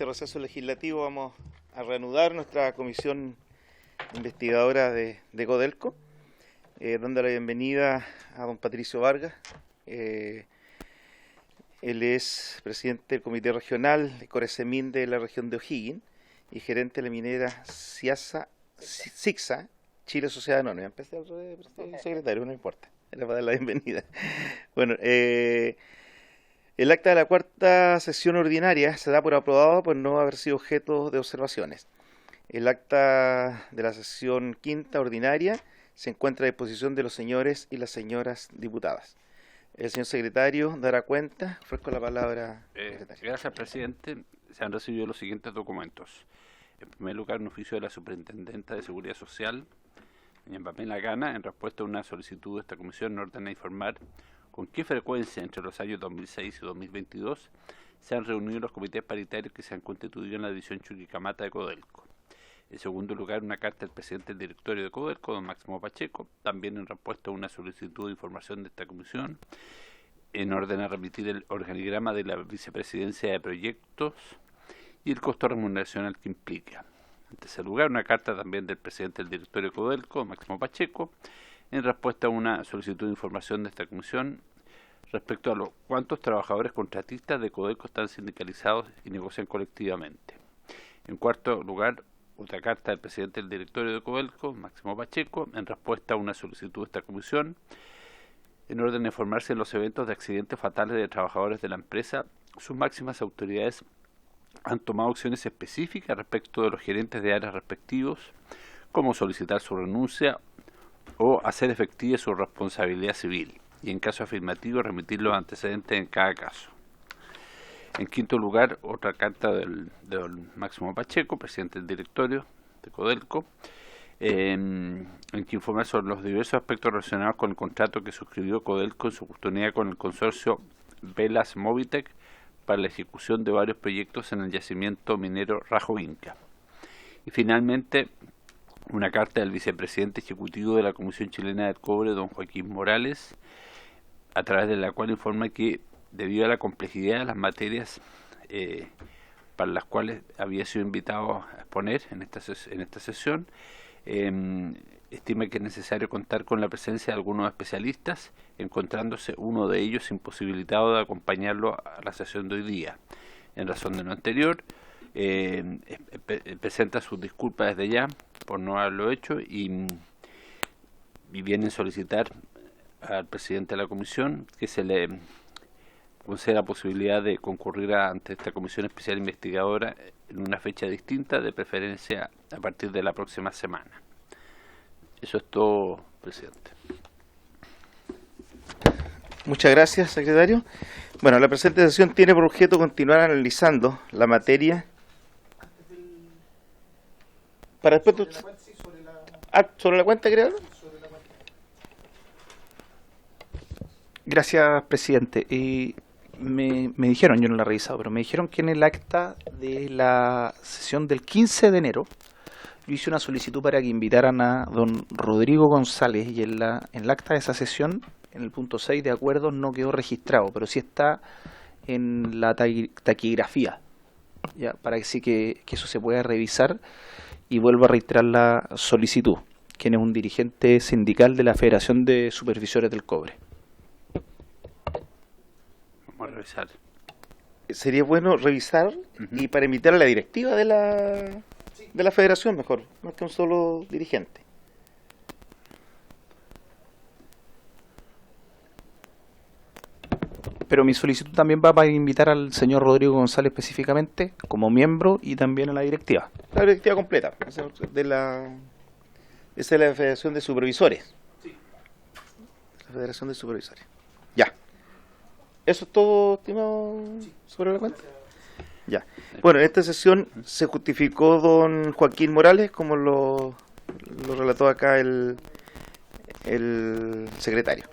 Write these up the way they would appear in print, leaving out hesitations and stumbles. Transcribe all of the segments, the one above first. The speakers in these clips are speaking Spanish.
este receso legislativo vamos a reanudar nuestra comisión investigadora de Codelco, dando la bienvenida a don Patricio Vargas. Él es presidente del Comité Regional de Coresemín de la región de O'Higgins y gerente de la minera CICSA, Chile Sociedad Anónima. Empecé al revés, secretario, no importa, era para dar la bienvenida. Bueno, el acta de la cuarta sesión ordinaria se da por aprobado por no haber sido objeto de observaciones. El acta de la sesión quinta ordinaria se encuentra a disposición de los señores y las señoras diputadas. El señor secretario dará cuenta. Ofrezco la palabra. Gracias, presidente. Se han recibido los siguientes documentos. En primer lugar, un oficio de la Superintendenta de Seguridad Social, doña Pamela Gana, en respuesta a una solicitud de esta comisión, ordena informar con qué frecuencia entre los años 2006 y 2022 se han reunido los comités paritarios que se han constituido en la división Chuquicamata de Codelco. En segundo lugar, una carta del presidente del directorio de Codelco, don Máximo Pacheco, también en respuesta a una solicitud de información de esta comisión, en orden a remitir el organigrama de la vicepresidencia de proyectos y el costo remuneracional que implica. En tercer lugar, una carta también del presidente del directorio de Codelco, Máximo Pacheco, en respuesta a una solicitud de información de esta comisión respecto a los cuántos trabajadores contratistas de Codelco están sindicalizados y negocian colectivamente. En cuarto lugar, otra carta del presidente del directorio de Codelco, Máximo Pacheco, en respuesta a una solicitud de esta comisión, en orden a informarse en los eventos de accidentes fatales de trabajadores de la empresa, sus máximas autoridades han tomado acciones específicas respecto de los gerentes de áreas respectivos, como solicitar su renuncia o hacer efectiva su responsabilidad civil, y en caso afirmativo remitir los antecedentes en cada caso. En quinto lugar, otra carta del Máximo Pacheco, presidente del directorio de Codelco, en que informa sobre los diversos aspectos relacionados con el contrato que suscribió Codelco en su oportunidad con el consorcio Velas Movitec para la ejecución de varios proyectos en el yacimiento minero Rajo Inca. Y finalmente, una carta del vicepresidente ejecutivo de la Comisión Chilena del Cobre, don Joaquín Morales, a través de la cual informa que, debido a la complejidad de las materias para las cuales había sido invitado a exponer en esta sesión, estima que es necesario contar con la presencia de algunos especialistas, encontrándose uno de ellos imposibilitado de acompañarlo a la sesión de hoy día. En razón de lo anterior, presenta sus disculpas desde ya por no haberlo hecho y viene a solicitar al presidente de la comisión que se le conceda la posibilidad de concurrir ante esta comisión especial investigadora en una fecha distinta, de preferencia a partir de la próxima semana. Eso es todo, presidente. Muchas gracias, secretario. Bueno, la presente sesión tiene por objeto continuar analizando la materia para después sobre la cuenta creada. Gracias, presidente. Me dijeron, yo no la he revisado, pero me dijeron que en el acta de la sesión del 15 de enero yo hice una solicitud para que invitaran a don Rodrigo González y en el acta de esa sesión, en el punto 6 de acuerdo, no quedó registrado, pero sí está en la taquigrafía, ya, para que sí que eso se pueda revisar, y vuelvo a reiterar la solicitud, quien es un dirigente sindical de la Federación de Supervisores del Cobre. Vamos a revisar. Sería bueno revisar y para invitar a la directiva de la federación, mejor, no que un solo dirigente. Pero mi solicitud también va para invitar al señor Rodrigo González específicamente como miembro y también a la directiva. La directiva completa, esa es la Federación de Supervisores. Sí. La Federación de Supervisores. Ya. ¿Eso es todo, estimado, sobre la cuenta? Ya. Bueno, en esta sesión se justificó don Joaquín Morales, como lo relató acá el secretario.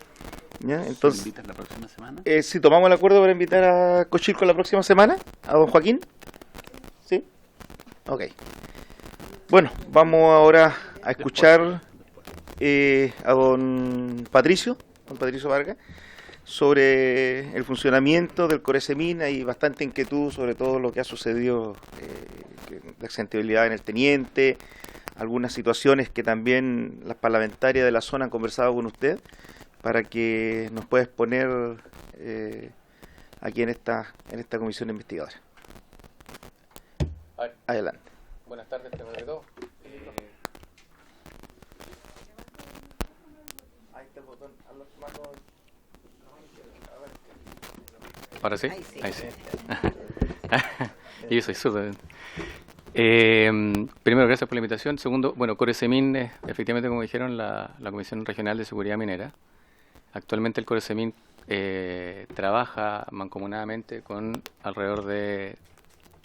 ¿Ya? Entonces, ¿me invitas la próxima semana? Si tomamos el acuerdo para invitar a Cochilco la próxima semana, a don Joaquín. ¿Sí? Ok. Bueno, vamos ahora a escuchar a don Patricio Vargas, sobre el funcionamiento del Coresemin. Hay bastante inquietud sobre todo lo que ha sucedido, la accidentabilidad en el teniente, algunas situaciones que también las parlamentarias de la zona han conversado con usted, para que nos pueda exponer aquí en esta comisión investigadora. Adelante. Buenas tardes, primero de todo. Ahora sí. Ahí sí. Yo soy zurdo. Primero, gracias por la invitación. Segundo, bueno, Coresemin es efectivamente, como dijeron, la Comisión Regional de Seguridad Minera. Actualmente el Coresemin trabaja mancomunadamente con alrededor de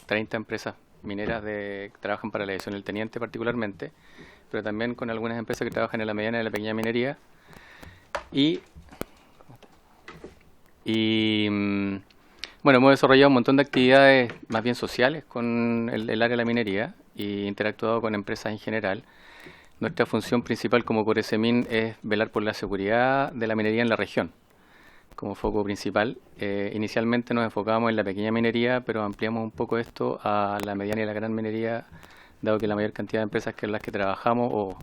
30 empresas mineras que trabajan para la división del teniente particularmente, pero también con algunas empresas que trabajan en la mediana y la pequeña minería. Bueno, hemos desarrollado un montón de actividades más bien sociales con el área de la minería y interactuado con empresas en general. Nuestra función principal como Coresemin es velar por la seguridad de la minería en la región, como foco principal. Inicialmente nos enfocábamos en la pequeña minería, pero ampliamos un poco esto a la mediana y la gran minería, dado que la mayor cantidad de empresas con las que trabajamos o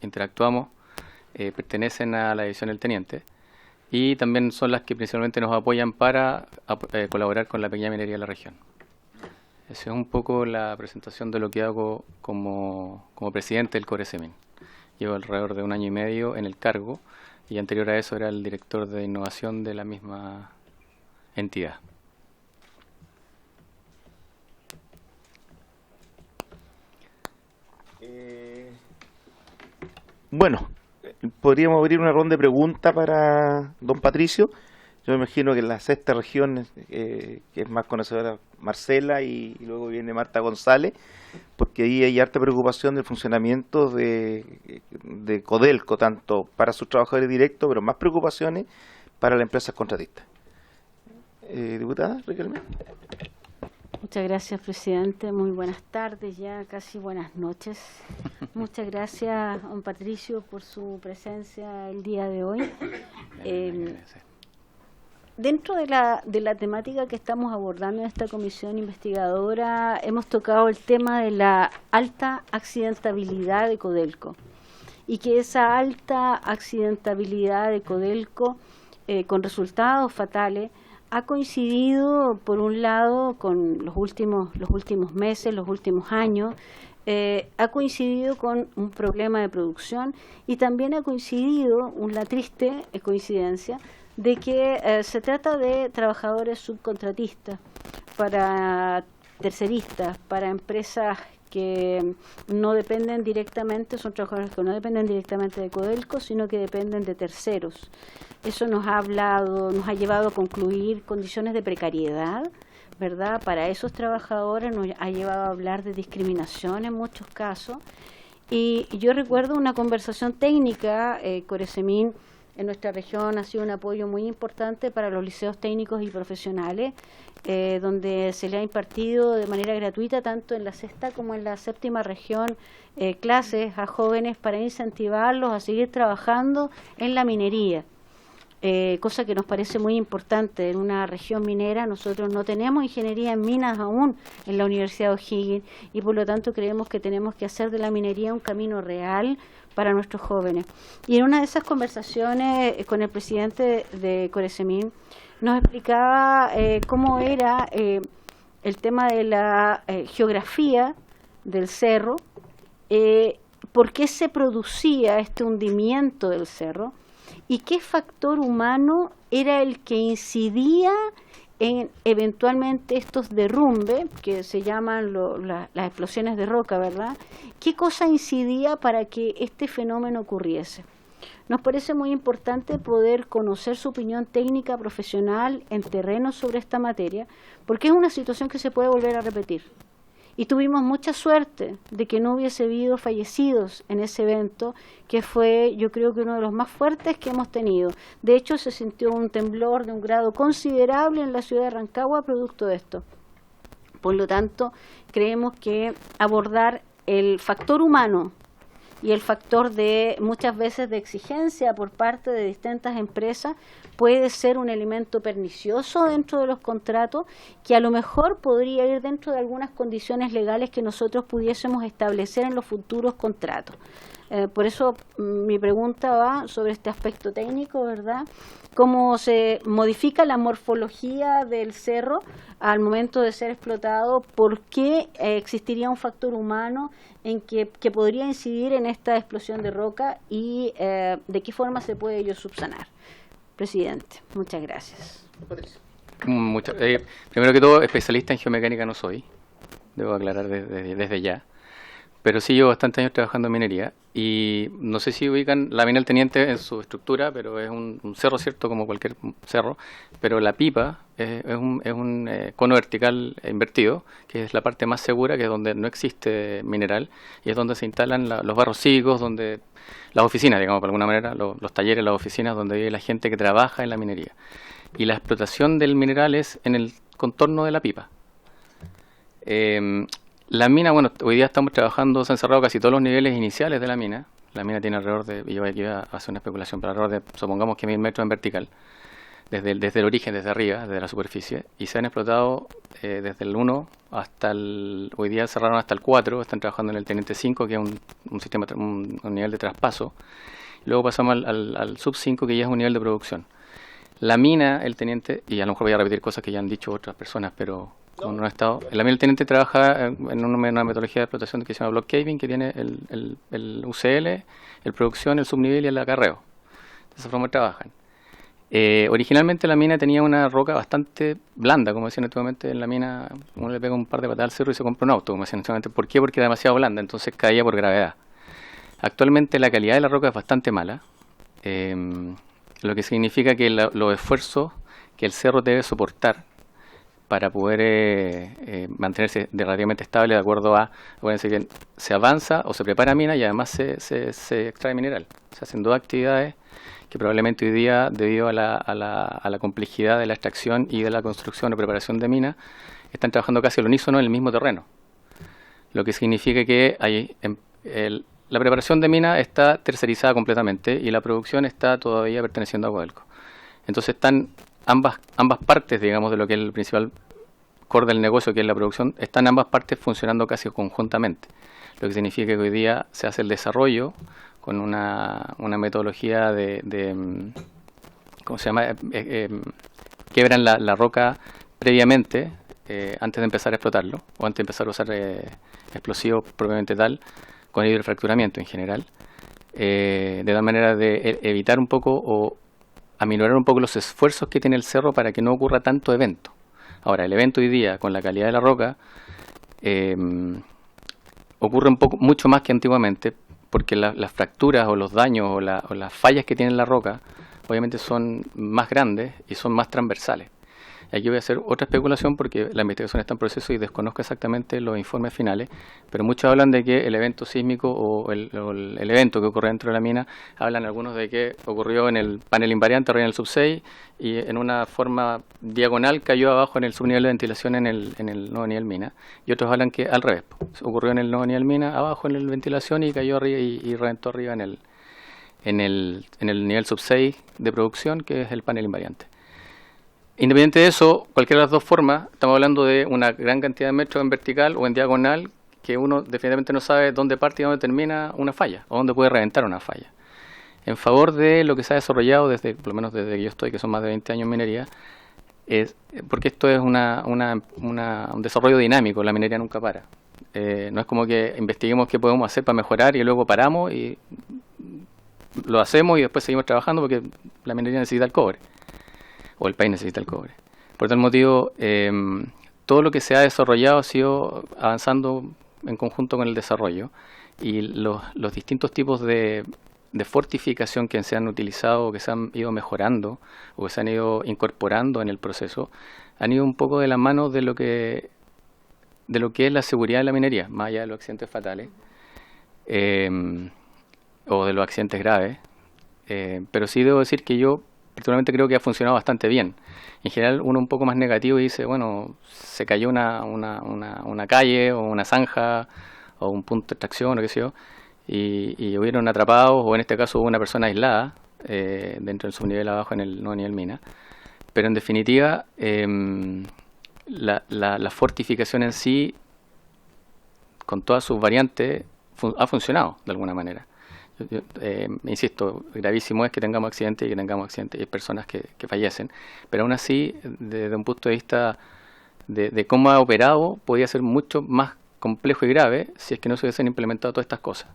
interactuamos pertenecen a la división del teniente, y también son las que principalmente nos apoyan para colaborar con la pequeña minería de la región. Esa es un poco la presentación de lo que hago como presidente del Coresemin. Llevo alrededor de 1 año y medio en el cargo, y anterior a eso era el director de innovación de la misma entidad. Bueno, podríamos abrir una ronda de preguntas para don Patricio. Yo me imagino que en la sexta región, que es más conocedora, Marcela, y luego viene Marta González, porque ahí hay harta preocupación del funcionamiento de Codelco, tanto para sus trabajadores directos, pero más preocupaciones para las empresas contratistas. Diputada Riquelme. Muchas gracias, presidente. Muy buenas tardes, ya casi buenas noches. Muchas gracias, don Patricio, por su presencia el día de hoy. Dentro de la temática que estamos abordando en esta comisión investigadora, hemos tocado el tema de la alta accidentabilidad de Codelco, y que esa alta accidentabilidad de Codelco, con resultados fatales, ha coincidido, por un lado, con los últimos meses, los últimos años, ha coincidido con un problema de producción, y también ha coincidido, una triste coincidencia, de que se trata de trabajadores subcontratistas, para terceristas, para empresas que no dependen directamente, son trabajadores que no dependen directamente de Codelco, sino que dependen de terceros. Eso nos ha llevado a concluir condiciones de precariedad, ¿verdad? Para esos trabajadores nos ha llevado a hablar de discriminación en muchos casos. Y yo recuerdo una conversación técnica. Coresemin en nuestra región ha sido un apoyo muy importante para los liceos técnicos y profesionales, donde se le ha impartido de manera gratuita, tanto en la sexta como en la séptima región, clases a jóvenes para incentivarlos a seguir trabajando en la minería. Cosa que nos parece muy importante. En una región minera nosotros no tenemos ingeniería en minas aún en la Universidad de O'Higgins, y por lo tanto creemos que tenemos que hacer de la minería un camino real para nuestros jóvenes. Y en una de esas conversaciones con el presidente de Coresemin nos explicaba cómo era el tema de la geografía del cerro, por qué se producía este hundimiento del cerro, y qué factor humano era el que incidía en eventualmente estos derrumbes, que se llaman las explosiones de roca, ¿verdad? ¿Qué cosa incidía para que este fenómeno ocurriese? Nos parece muy importante poder conocer su opinión técnica, profesional, en terreno sobre esta materia, porque es una situación que se puede volver a repetir. Y tuvimos mucha suerte de que no hubiese habido fallecidos en ese evento, que fue, yo creo que uno de los más fuertes que hemos tenido. De hecho, se sintió un temblor de un grado considerable en la ciudad de Rancagua producto de esto. Por lo tanto, creemos que abordar el factor humano y el factor de muchas veces de exigencia por parte de distintas empresas puede ser un elemento pernicioso dentro de los contratos que a lo mejor podría ir dentro de algunas condiciones legales que nosotros pudiésemos establecer en los futuros contratos. Por eso mi pregunta va sobre este aspecto técnico, ¿verdad? Cómo se modifica la morfología del cerro al momento de ser explotado, por qué existiría un factor humano en que podría incidir en esta explosión de roca y de qué forma se puede ello subsanar. Presidente, muchas gracias. Primero que todo, especialista en geomecánica no soy, debo aclarar desde ya. Pero sí llevo bastantes años trabajando en minería y no sé si ubican la mina del Teniente en su estructura, pero es un cerro, ¿cierto? Como cualquier cerro, pero la pipa es un cono vertical invertido, que es la parte más segura, que es donde no existe mineral y es donde se instalan los barros cívicos, donde las oficinas, digamos, de alguna manera, los talleres, las oficinas, donde vive la gente que trabaja en la minería. Y la explotación del mineral es en el contorno de la pipa. La mina, bueno, hoy día estamos trabajando, se han cerrado casi todos los niveles iniciales de la mina. La mina tiene alrededor de, yo aquí voy a hacer una especulación, pero alrededor de, supongamos que 1000 metros en vertical, desde el origen, desde arriba, desde la superficie, y se han explotado desde el 1 hasta hoy día cerraron hasta el 4, están trabajando en el Teniente 5, que es un sistema, un nivel de traspaso. Luego pasamos al sub 5, que ya es un nivel de producción. La mina, el Teniente, y a lo mejor voy a repetir cosas que ya han dicho otras personas, pero con un estado. La mina del Teniente trabaja en una metodología de explotación que se llama block caving, que tiene el UCL, el producción, el subnivel y el acarreo. De esa forma trabajan. Originalmente la mina tenía una roca bastante blanda, como decían antiguamente. En la mina uno le pega un par de patadas al cerro y se compra un auto, como decían antiguamente. ¿Por qué? Porque era demasiado blanda, entonces caía por gravedad. Actualmente la calidad de la roca es bastante mala, lo que significa que los esfuerzos que el cerro debe soportar para poder mantenerse relativamente estable de acuerdo a, acuérdense que se avanza o se prepara mina y además se extrae mineral. Se hacen dos actividades que probablemente hoy día, debido a la complejidad de la extracción y de la construcción o preparación de mina, están trabajando casi al unísono en el mismo terreno. Lo que significa que la preparación de mina está tercerizada completamente y la producción está todavía perteneciendo a Codelco. Entonces están ambas partes, digamos, de lo que es el principal core del negocio, que es la producción, están ambas partes funcionando casi conjuntamente. Lo que significa que hoy día se hace el desarrollo con una metodología ¿cómo se llama? Quebran la roca previamente, antes de empezar a explotarlo, o antes de empezar a usar explosivos propiamente tal, con hidrofracturamiento en general, de tal manera de evitar un poco o aminorar un poco los esfuerzos que tiene el cerro para que no ocurra tanto evento. Ahora, el evento hoy día, con la calidad de la roca, ocurre mucho más que antiguamente, porque las fracturas o los daños o las fallas que tiene la roca, obviamente son más grandes y son más transversales. Aquí voy a hacer otra especulación porque la investigación está en proceso y desconozco exactamente los informes finales, pero muchos hablan de que el evento sísmico o el evento que ocurrió dentro de la mina, hablan algunos de que ocurrió en el panel invariante, arriba en el sub 6, y en una forma diagonal cayó abajo en el subnivel de ventilación en el nuevo nivel mina, y otros hablan que al revés, ocurrió en el nuevo nivel mina, abajo en el ventilación y cayó arriba y reventó arriba en el nivel sub 6 de producción, que es el panel invariante. Independiente de eso, cualquiera de las dos formas, estamos hablando de una gran cantidad de metros en vertical o en diagonal que uno definitivamente no sabe dónde parte y dónde termina una falla o dónde puede reventar una falla. En favor de lo que se ha desarrollado, por lo menos desde que yo estoy, que son más de 20 años en minería, porque esto es un desarrollo dinámico, la minería nunca para. No es como que investiguemos qué podemos hacer para mejorar y luego paramos y lo hacemos y después seguimos trabajando porque la minería necesita el cobre. O el país necesita el cobre. Por tal motivo, todo lo que se ha desarrollado ha sido avanzando en conjunto con el desarrollo y los distintos tipos de fortificación que se han utilizado o que se han ido mejorando o que se han ido incorporando en el proceso han ido un poco de la mano de lo que es la seguridad de la minería, más allá de los accidentes fatales o de los accidentes graves. Pero sí debo decir que yo particularmente creo que ha funcionado bastante bien. En general uno un poco más negativo y dice, bueno, se cayó una calle o una zanja o un punto de extracción o qué sé yo, y hubieron atrapados, o en este caso hubo una persona aislada dentro del subnivel abajo en el nuevo nivel mina. Pero en definitiva, la fortificación en sí, con todas sus variantes, ha funcionado de alguna manera. Insisto, gravísimo es que tengamos accidentes y hay personas que fallecen, pero aún así, desde un punto de vista de cómo ha operado, podía ser mucho más complejo y grave si es que no se hubiesen implementado todas estas cosas.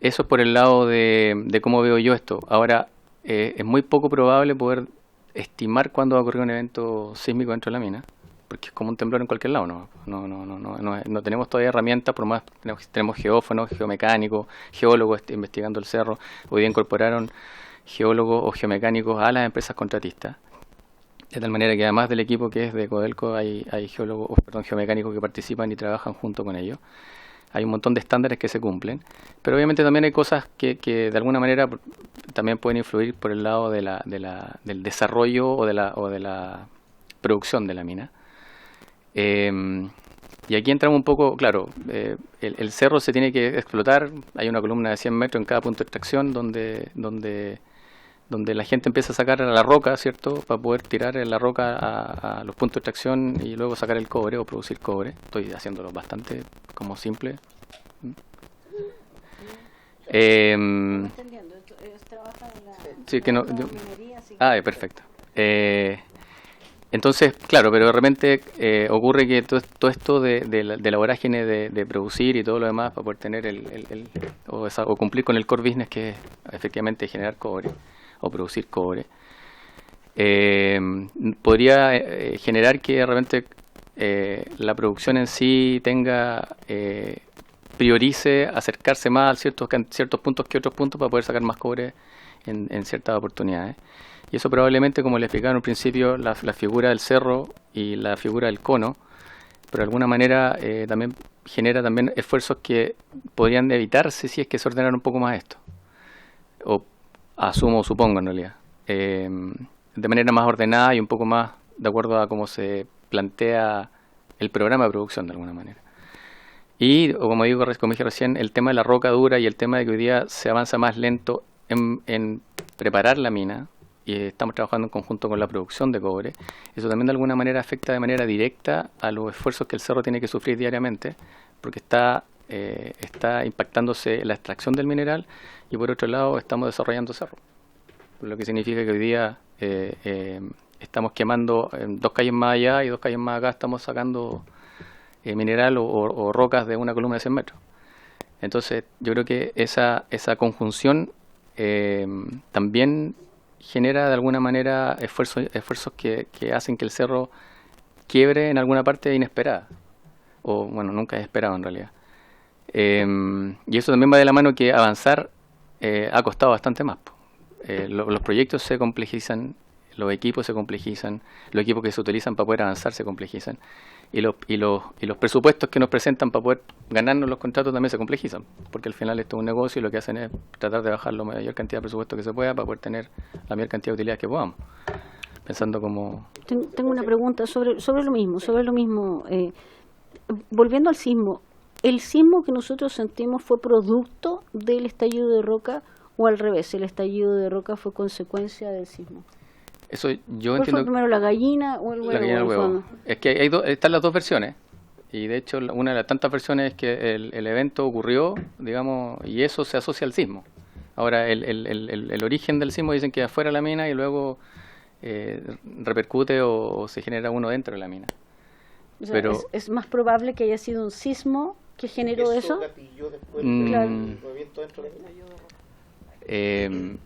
Eso es por el lado de cómo veo yo esto. Ahora, es muy poco probable poder estimar cuándo va a ocurrir un evento sísmico dentro de la mina, porque es como un temblor en cualquier lado. No tenemos todavía herramientas, por más tenemos geófonos, geomecánicos, geólogos investigando el cerro. Hoy día incorporaron geólogos o geomecánicos a las empresas contratistas, de tal manera que además del equipo que es de Codelco hay geomecánicos que participan y trabajan junto con ellos. Hay un montón de estándares que se cumplen, pero obviamente también hay cosas que de alguna manera también pueden influir por el lado del desarrollo o de la producción de la mina. Y aquí entramos un poco, claro, el cerro se tiene que explotar. Hay una columna de 100 metros en cada punto de extracción donde la gente empieza a sacar la roca, ¿cierto?, para poder tirar la roca a los puntos de extracción y luego sacar el cobre o producir cobre. Estoy haciéndolo bastante como simple. Sí, que no. Perfecto. Entonces, claro, pero de repente ocurre que todo esto de la vorágine de producir y todo lo demás para poder tener o cumplir con el core business, que es efectivamente generar cobre o producir cobre, podría generar que de repente la producción en sí priorice acercarse más a ciertos puntos que otros puntos para poder sacar más cobre en ciertas oportunidades. Y eso probablemente, como le explicaron al principio, la figura del cerro y la figura del cono, pero de alguna manera también genera también esfuerzos que podrían evitarse si es que se ordenara un poco más esto. O supongo en realidad. De manera más ordenada y un poco más de acuerdo a cómo se plantea el programa de producción de alguna manera. Y, como dije recién, el tema de la roca dura y el tema de que hoy día se avanza más lento en preparar la mina, y estamos trabajando en conjunto con la producción de cobre, eso también de alguna manera afecta de manera directa a los esfuerzos que el cerro tiene que sufrir diariamente, porque está impactándose la extracción del mineral, y por otro lado estamos desarrollando cerro, lo que significa que hoy día estamos quemando 2 calles más allá y 2 calles más acá estamos sacando mineral o rocas de una columna de 100 metros. Entonces yo creo que esa conjunción también genera de alguna manera esfuerzos que hacen que el cerro quiebre en alguna parte inesperada, o bueno, nunca es esperado en realidad. Y eso también va de la mano que avanzar ha costado bastante más. Los proyectos se complejizan, los equipos se complejizan, los equipos que se utilizan para poder avanzar se complejizan, y los presupuestos que nos presentan para poder ganarnos los contratos también se complejizan, porque al final esto es un negocio y lo que hacen es tratar de bajar la mayor cantidad de presupuesto que se pueda para poder tener la mayor cantidad de utilidades que podamos. Pensando como... Tengo una pregunta sobre lo mismo. Volviendo al sismo, ¿el sismo que nosotros sentimos fue producto del estallido de roca o al revés, el estallido de roca fue consecuencia del sismo? Eso yo ¿Cuál entiendo. fue primero, la gallina o el huevo? La gallina o el huevo. Es que están las dos versiones. Y de hecho, una de las tantas versiones es que el evento ocurrió, digamos, y eso se asocia al sismo. Ahora, el origen del sismo dicen que afuera de la mina y luego repercute o se genera uno dentro de la mina. O sea, pero es más probable que haya sido un sismo que generó eso. Claro. El movimiento dentro de la mina.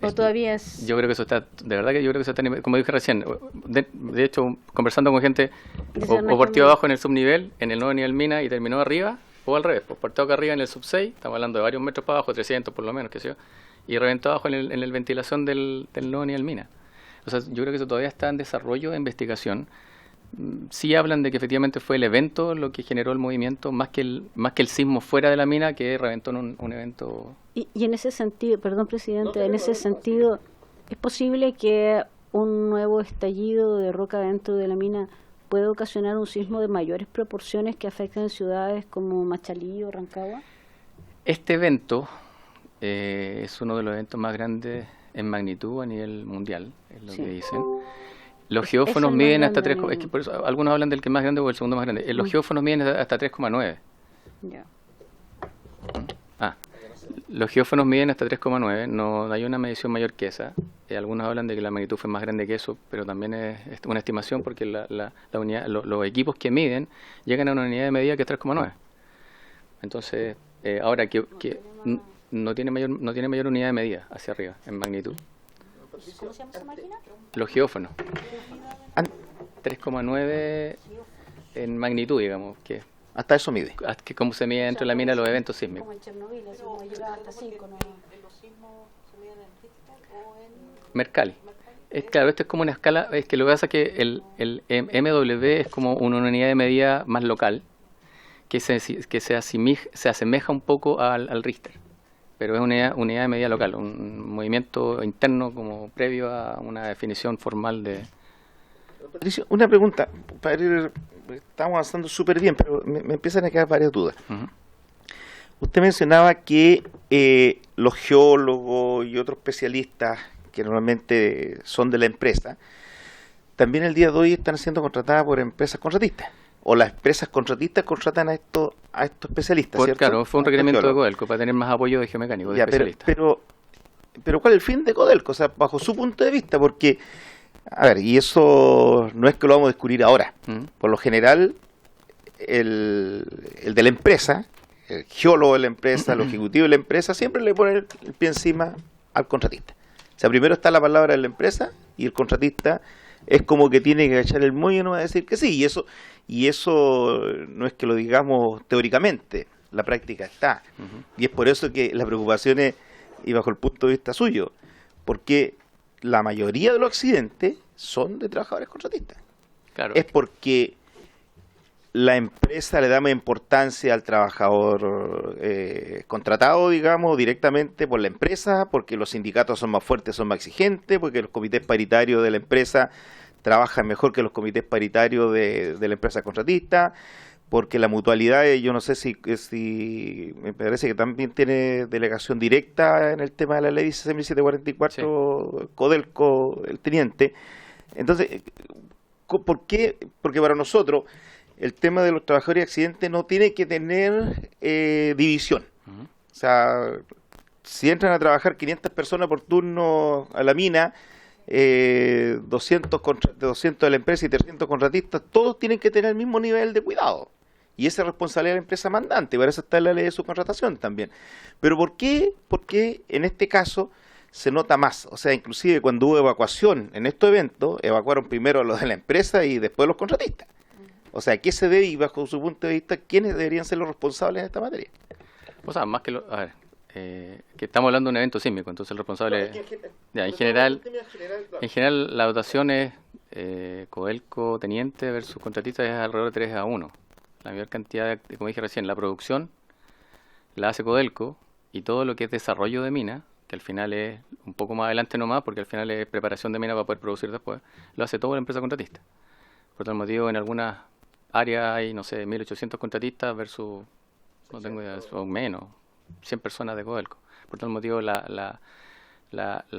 ¿O todavía es...? Yo creo que eso está, de verdad que yo creo que eso está, como dije recién, de hecho, conversando con gente, o partió abajo en el subnivel, en el nuevo nivel mina y terminó arriba, o al revés, pues partió acá arriba en el sub 6, estamos hablando de varios metros para abajo, 300 por lo menos, qué sé yo, y reventó abajo en el ventilación del nuevo nivel mina. O sea, yo creo que eso todavía está en desarrollo, en investigación. Sí hablan de que efectivamente fue el evento lo que generó el movimiento, más que el sismo fuera de la mina que reventó en un evento. Y en ese sentido, perdón presidente, en ese sentido, ¿es posible que un nuevo estallido de roca dentro de la mina pueda ocasionar un sismo de mayores proporciones que afecten ciudades como Machalí o Rancagua? Este evento es uno de los eventos más grandes en magnitud a nivel mundial, es lo Sí. que dicen. Los Es geófonos el más miden hasta grande 3, a es que nivel. por eso algunos hablan del que es más grande o el segundo más grande. Los geófonos miden hasta 3,9. Ya. Los geófonos miden hasta 3,9, no hay una medición mayor que esa. Algunos hablan de que la magnitud fue más grande que eso, pero también es una estimación porque la unidad, los equipos que miden llegan a una unidad de medida que es 3,9. Entonces, ahora no tiene mayor unidad de medida hacia arriba en magnitud. ¿Cómo se llama esa máquina? Los geófonos, An- 3,9 en magnitud, digamos, Hasta eso mide. que como se mide dentro de la mina los eventos sísmicos. Como en Chernobyl, así como llegaba hasta 5, ¿no? Mercalli. Claro, esto es como una escala, es que lo que pasa es que el MW es como una unidad de medida más local que se asemeja un poco al Richter, pero es una unidad de medida local, un movimiento interno como previo a una definición formal de... Patricio, una pregunta. Estamos avanzando súper bien, pero me empiezan a quedar varias dudas. Ujú. Usted mencionaba que los geólogos y otros especialistas que normalmente son de la empresa, también el día de hoy están siendo contratadas por empresas contratistas. O las empresas contratistas contratan a estos especialistas, ¿cierto? Claro, fue un A estos requerimiento de geólogos. Codelco para tener más apoyo de geomecánicos, de Ya, especialistas. pero ¿cuál es el fin de Codelco? O sea, bajo su punto de vista, porque, a ver, y eso no es que lo vamos a descubrir ahora. Ujú. Por lo general, el de la empresa, el geólogo de la empresa, el ejecutivo de la empresa, siempre le pone el pie encima al contratista. O sea, primero está la palabra de la empresa y el contratista es como que tiene que echar el moño y no va a decir que sí. Y eso no es que lo digamos teóricamente, la práctica está. Y es por eso que la preocupación es, y bajo el punto de vista suyo, porque la mayoría de los accidentes son de trabajadores contratistas. Claro. Es porque la empresa le da más importancia al trabajador contratado, digamos, directamente por la empresa, porque los sindicatos son más fuertes, son más exigentes, porque los comités paritarios de la empresa trabajan mejor que los comités paritarios de la empresa contratista, porque la mutualidad, yo no sé si me parece que también tiene delegación directa en el tema de la ley 16.744, Codelco, el teniente. Entonces, ¿por qué? Porque para nosotros el tema de los trabajadores de accidentes no tiene que tener división. Ujú. O sea, si entran a trabajar 500 personas por turno a la mina, 200 de la empresa y 300 contratistas, todos tienen que tener el mismo nivel de cuidado. Y esa es responsabilidad de la empresa mandante, para eso está en la ley de subcontratación también. Pero ¿por qué? Porque en este caso se nota más. O sea, inclusive cuando hubo evacuación en estos eventos, evacuaron primero los de la empresa y después los contratistas. O sea, ¿qué se debe y bajo su punto de vista quiénes deberían ser los responsables en esta materia? O sea, más que a ver, que estamos hablando de un evento sísmico, entonces el responsable... Ya, en general la dotación es Codelco teniente versus contratista es alrededor de 3-1. La mayor cantidad, como dije recién, la producción la hace Codelco y todo lo que es desarrollo de mina, que al final es un poco más adelante nomás, porque al final es preparación de mina para poder producir después, lo hace todo la empresa contratista. Por tal motivo, en algunas áreas hay, no sé, 1.800 contratistas versus, no tengo idea, son menos, 100 personas de Codelco. Por tal motivo, la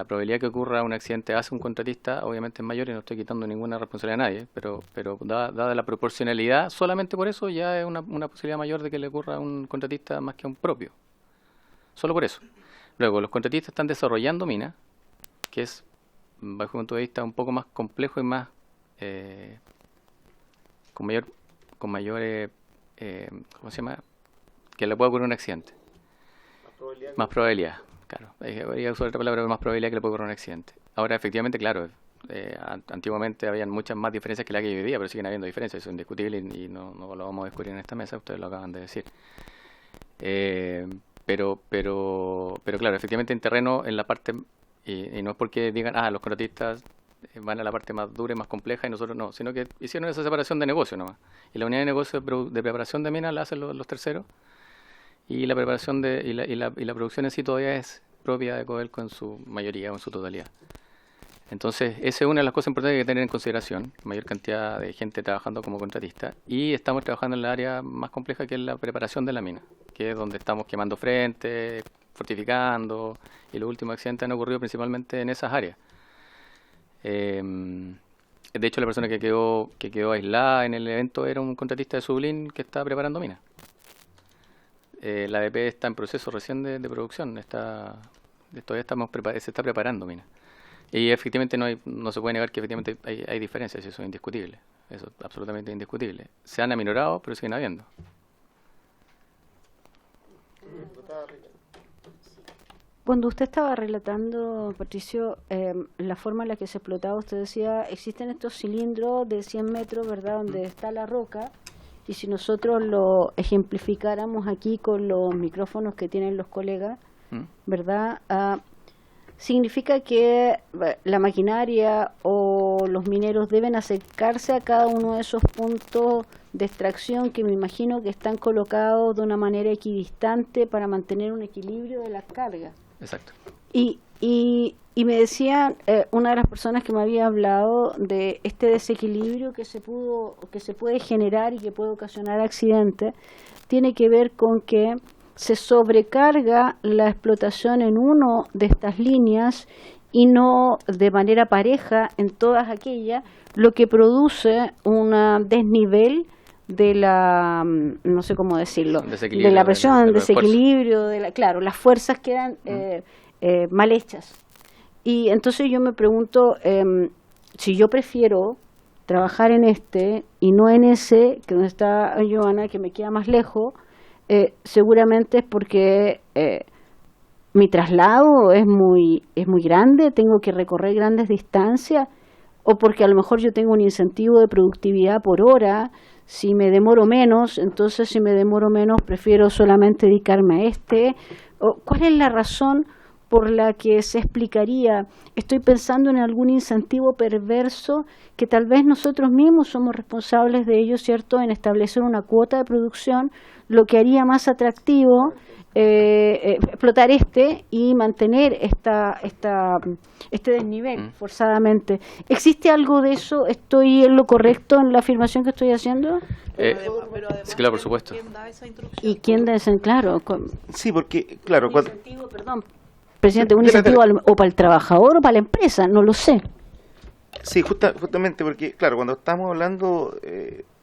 probabilidad que ocurra un accidente hace un contratista obviamente es mayor y no estoy quitando ninguna responsabilidad a nadie, pero dada la proporcionalidad, solamente por eso ya es una posibilidad mayor de que le ocurra a un contratista más que a un propio. Solo por eso. Luego, los contratistas están desarrollando minas, que es, bajo mi punto de vista, un poco más complejo y más con mayor ¿cómo se llama? Que le pueda ocurrir un accidente. Más probabilidad, claro. Voy a usar otra palabra, más probabilidad que le pueda ocurrir un accidente. Ahora, efectivamente, claro, antiguamente habían muchas más diferencias que las que hay hoy día, pero siguen habiendo diferencias, eso es indiscutible y no lo vamos a descubrir en esta mesa, ustedes lo acaban de decir. Pero claro, efectivamente en terreno, en la parte, y no es porque digan, los contratistas van a la parte más dura y más compleja y nosotros no, sino que hicieron esa separación de negocio nomás. Y la unidad de negocio de preparación de minas la hacen los terceros y la preparación y la producción en sí todavía es propia de Codelco en su mayoría o en su totalidad. Entonces, esa es una de las cosas importantes que hay que tener en consideración, mayor cantidad de gente trabajando como contratista, y estamos trabajando en la área más compleja que es la preparación de la mina, que es donde estamos quemando frentes, fortificando, y los últimos accidentes han ocurrido principalmente en esas áreas. De hecho, la persona que quedó aislada en el evento era un contratista de Sublin que estaba preparando minas. La ABP está en proceso recién de producción, todavía se está preparando minas. Y efectivamente no se puede negar que efectivamente hay diferencias, eso es indiscutible, eso es absolutamente indiscutible. Se han aminorado, pero siguen habiendo. Cuando usted estaba relatando, Patricio, la forma en la que se explotaba, usted decía, existen estos cilindros de 100 metros, ¿verdad?, donde está la roca, y si nosotros lo ejemplificáramos aquí con los micrófonos que tienen los colegas, ¿verdad?, significa que la maquinaria o los mineros deben acercarse a cada uno de esos puntos de extracción que me imagino que están colocados de una manera equidistante para mantener un equilibrio de las cargas. Exacto. Y me decía una de las personas que me había hablado de este desequilibrio que se puede generar y que puede ocasionar accidentes, tiene que ver con que se sobrecarga la explotación en uno de estas líneas y no de manera pareja en todas aquellas, lo que produce un desnivel de la, no sé cómo decirlo, de la presión, desequilibrio, claro, las fuerzas quedan mal hechas. Y entonces yo me pregunto, si yo prefiero trabajar en este y no en ese, que donde está Joana, que me queda más lejos, seguramente es porque mi traslado es muy grande, tengo que recorrer grandes distancias, o porque a lo mejor yo tengo un incentivo de productividad por hora. Si me demoro menos, entonces si me demoro menos prefiero solamente dedicarme a este. ¿Cuál es la razón por la que se explicaría? Estoy pensando en algún incentivo perverso que tal vez nosotros mismos somos responsables de ello, ¿cierto?, en establecer una cuota de producción, lo que haría más atractivo explotar y mantener este desnivel forzadamente. ¿Existe algo de eso? ¿Estoy en lo correcto en la afirmación que estoy haciendo? Sí, claro, por supuesto. ¿Quién da esa instrucción? ¿Y quién da ese? Claro. Sí, porque, claro, cuando... incentivo, perdón, presidente, un incentivo o para el trabajador o para la empresa, no lo sé. Sí, justamente porque, claro, cuando estamos hablando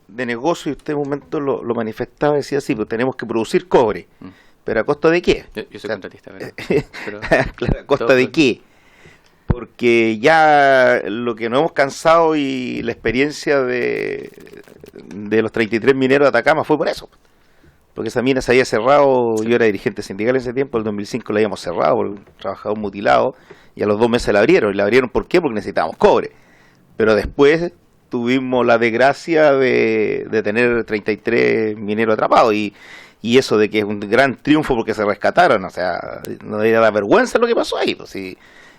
de negocio, y usted en un momento lo manifestaba, decía, sí, pues tenemos que producir cobre, pero ¿a costa de qué? Yo soy contratista, pero claro, ¿a costa de qué? Porque ya lo que nos hemos cansado y la experiencia de los 33 mineros de Atacama fue por eso. Porque esa mina se había cerrado, yo era dirigente sindical en ese tiempo, el 2005 la habíamos cerrado por un trabajador mutilado, y a los 2 meses la abrieron. ¿Y la abrieron por qué? Porque necesitábamos cobre. Pero después tuvimos la desgracia de tener 33 mineros atrapados, y eso de que es un gran triunfo porque se rescataron, o sea, no debería dar vergüenza lo que pasó ahí, pues sí.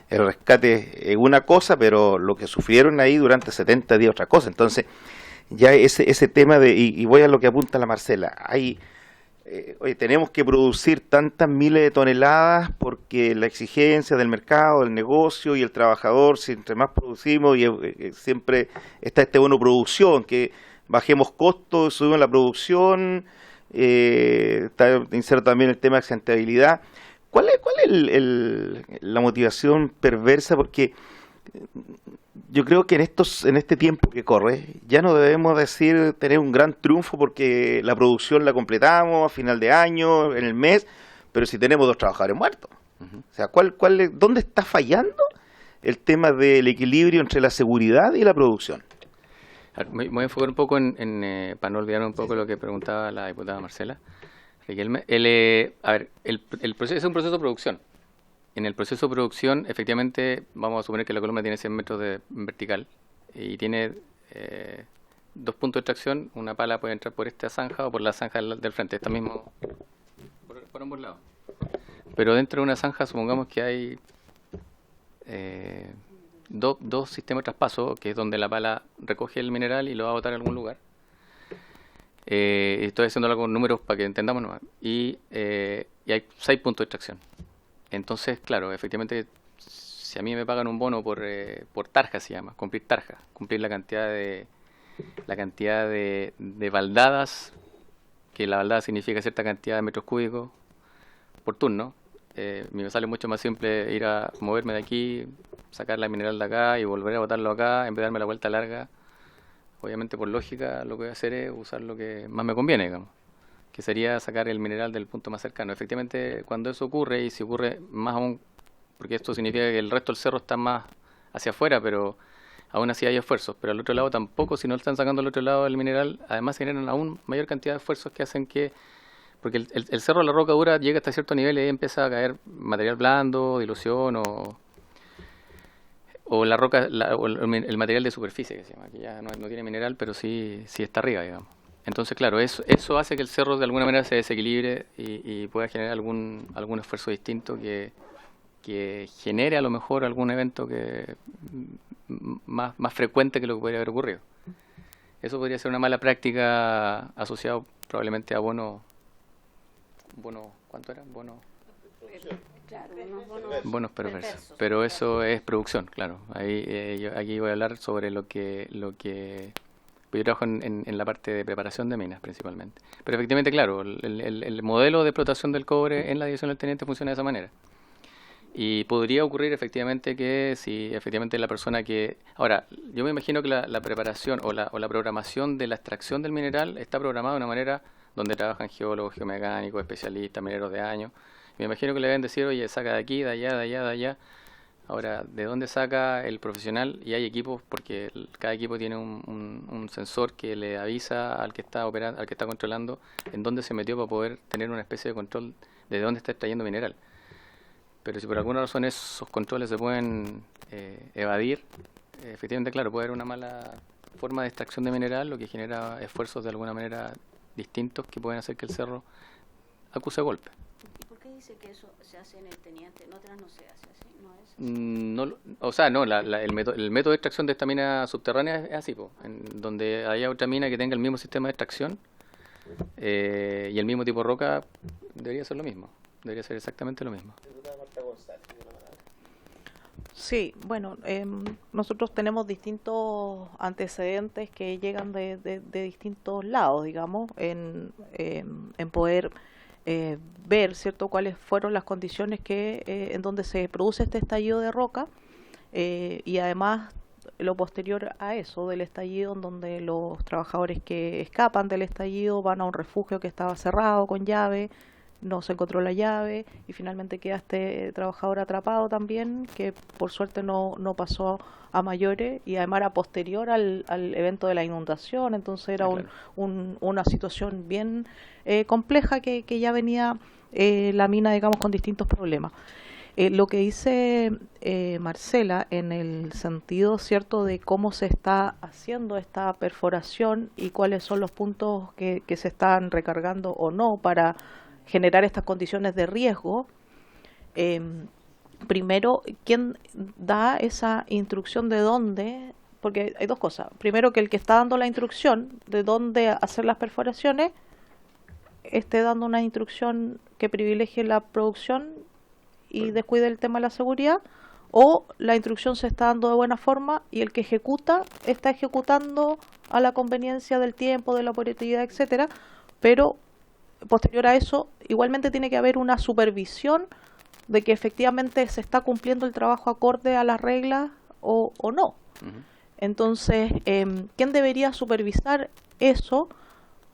El rescate es una cosa, pero lo que sufrieron ahí durante 70 días otra cosa. Entonces, ya ese tema y voy a lo que apunta la Marcela, oye, tenemos que producir tantas miles de toneladas porque la exigencia del mercado, del negocio y el trabajador, si entre más producimos, y siempre está este bono producción, que bajemos costos, subimos la producción, está inserto también el tema de accidentabilidad. ¿Cuál es la motivación perversa? Porque yo creo que en este tiempo que corre, ya no debemos decir tener un gran triunfo porque la producción la completamos a final de año, en el mes, pero si tenemos 2 trabajadores muertos. O sea, ¿dónde está fallando el tema del equilibrio entre la seguridad y la producción? Me voy a enfocar un poco para no olvidar un poco lo que preguntaba la diputada Marcela Riquelme. El proceso es un proceso de producción. En el proceso de producción, efectivamente, vamos a suponer que la columna tiene 100 metros de vertical y tiene 2 puntos de extracción. Una pala puede entrar por esta zanja o por la zanja del frente, esta mismo, por ambos lados. Pero dentro de una zanja, supongamos que hay dos sistemas de traspaso, que es donde la pala recoge el mineral y lo va a botar en algún lugar. Estoy haciéndolo con números para que entendamos nomás. Y hay 6 puntos de extracción. Entonces, claro, efectivamente, si a mí me pagan un bono por tarja, se llama, cumplir la cantidad de baldadas que la baldada significa cierta cantidad de metros cúbicos por turno. Me sale mucho más simple ir a moverme de aquí, sacar la mineral de acá y volver a botarlo acá, en vez de darme la vuelta larga. Obviamente, por lógica, lo que voy a hacer es usar lo que más me conviene, digamos, que sería sacar el mineral del punto más cercano. Efectivamente, cuando eso ocurre, y si ocurre más aún, porque esto significa que el resto del cerro está más hacia afuera, pero aún así hay esfuerzos. Pero al otro lado tampoco, si no están sacando al otro lado el mineral, además generan aún mayor cantidad de esfuerzos que hacen que... Porque el cerro de la roca dura llega hasta cierto nivel y ahí empieza a caer material blando, dilución o la roca, o el material de superficie, que se llama, que ya no tiene mineral, pero sí está arriba, digamos. Entonces, claro, eso hace que el cerro de alguna manera se desequilibre y pueda generar algún esfuerzo distinto que genere a lo mejor algún evento que más frecuente que lo que podría haber ocurrido. Eso podría ser una mala práctica asociada probablemente a bonos, ¿cuánto era? Bonos perversos. Pero eso es producción, claro. Aquí voy a hablar sobre lo que yo trabajo en la parte de preparación de minas principalmente. Pero efectivamente, claro, el modelo de explotación del cobre en la división del teniente funciona de esa manera. Y podría ocurrir efectivamente que si efectivamente la persona que... Ahora, yo me imagino que la preparación o la programación de la extracción del mineral está programada de una manera donde trabajan geólogos, geomecánicos, especialistas, mineros de años. Me imagino que le deben decir, oye, saca de aquí, de allá, de allá, de allá. Ahora, ¿de dónde saca el profesional? Y hay equipos, porque cada equipo tiene un sensor que le avisa al que está operando, al que está controlando, en dónde se metió para poder tener una especie de control de dónde está extrayendo mineral. Pero si por alguna razón esos controles se pueden evadir, efectivamente, claro, puede haber una mala forma de extracción de mineral, lo que genera esfuerzos de alguna manera distintos que pueden hacer que el cerro acuse golpe. ¿Y por qué dice que eso se hace en el teniente? En otras no se hace así, ¿no es así? No, o sea, no, el método de extracción de esta mina subterránea es así, en donde haya otra mina que tenga el mismo sistema de extracción y el mismo tipo de roca, debería ser lo mismo, debería ser exactamente lo mismo. Sí, bueno, nosotros tenemos distintos antecedentes que llegan de distintos lados, digamos, en poder ver, ¿cierto?, cuáles fueron las condiciones en donde se produce este estallido de roca y además lo posterior a eso, del estallido, en donde los trabajadores que escapan del estallido van a un refugio que estaba cerrado con llave, no se encontró la llave y finalmente queda este trabajador atrapado también, que por suerte no pasó a mayores y además era posterior al evento de la inundación, entonces era una situación bien compleja que ya venía la mina, digamos, con distintos problemas. Lo que dice Marcela en el sentido, cierto, de cómo se está haciendo esta perforación y cuáles son los puntos que se están recargando o no para generar estas condiciones de riesgo. Primero, ¿quién da esa instrucción de dónde? Porque hay dos cosas. Primero, que el que está dando la instrucción de dónde hacer las perforaciones esté dando una instrucción que privilegie la producción y descuide el tema de la seguridad, o la instrucción se está dando de buena forma y el que ejecuta está ejecutando a la conveniencia del tiempo, de la operatividad, etcétera, pero posterior a eso igualmente tiene que haber una supervisión de que efectivamente se está cumpliendo el trabajo acorde a las reglas o no. Entonces, ¿quién debería supervisar eso?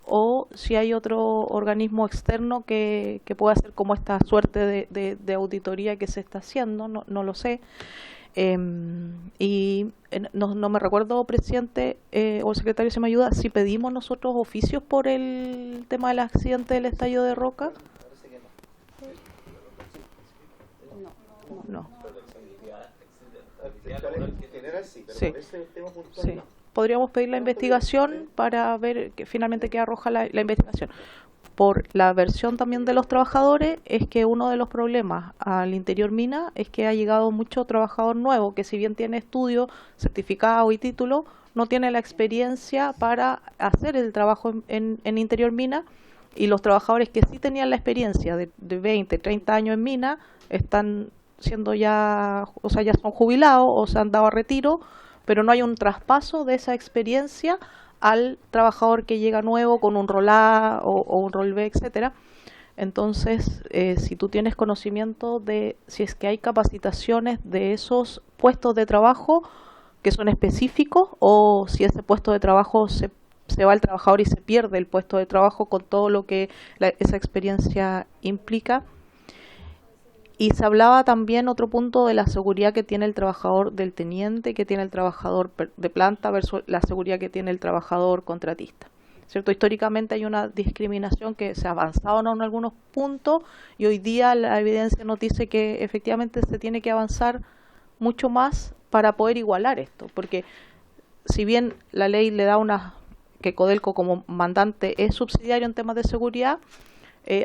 O si hay otro organismo externo que pueda hacer como esta suerte de auditoría que se está haciendo, no lo sé. Y no me recuerdo, presidente o secretario, si me ayuda, si pedimos nosotros oficios por el tema del accidente del estallido de roca. No. Sí. Sí. Podríamos pedir la investigación para ver finalmente qué arroja la investigación. Por la versión también de los trabajadores, es que uno de los problemas al interior mina es que ha llegado mucho trabajador nuevo que, si bien tiene estudio, certificado y título, no tiene la experiencia para hacer el trabajo en interior mina, y los trabajadores que sí tenían la experiencia de 20, 30 años en mina están siendo ya son jubilados o se han dado a retiro, pero no hay un traspaso de esa experiencia al trabajador que llega nuevo con un rol A o un rol B, etcétera. Entonces, si tú tienes conocimiento de si es que hay capacitaciones de esos puestos de trabajo que son específicos, o si ese puesto de trabajo se va el trabajador y se pierde el puesto de trabajo con todo lo que esa experiencia implica. Y se hablaba también otro punto de la seguridad que tiene el trabajador del teniente, que tiene el trabajador de planta versus la seguridad que tiene el trabajador contratista. ¿Cierto? Históricamente hay una discriminación que se ha avanzado en algunos puntos y hoy día la evidencia nos dice que efectivamente se tiene que avanzar mucho más para poder igualar esto, porque si bien la ley le da que Codelco como mandante es subsidiario en temas de seguridad,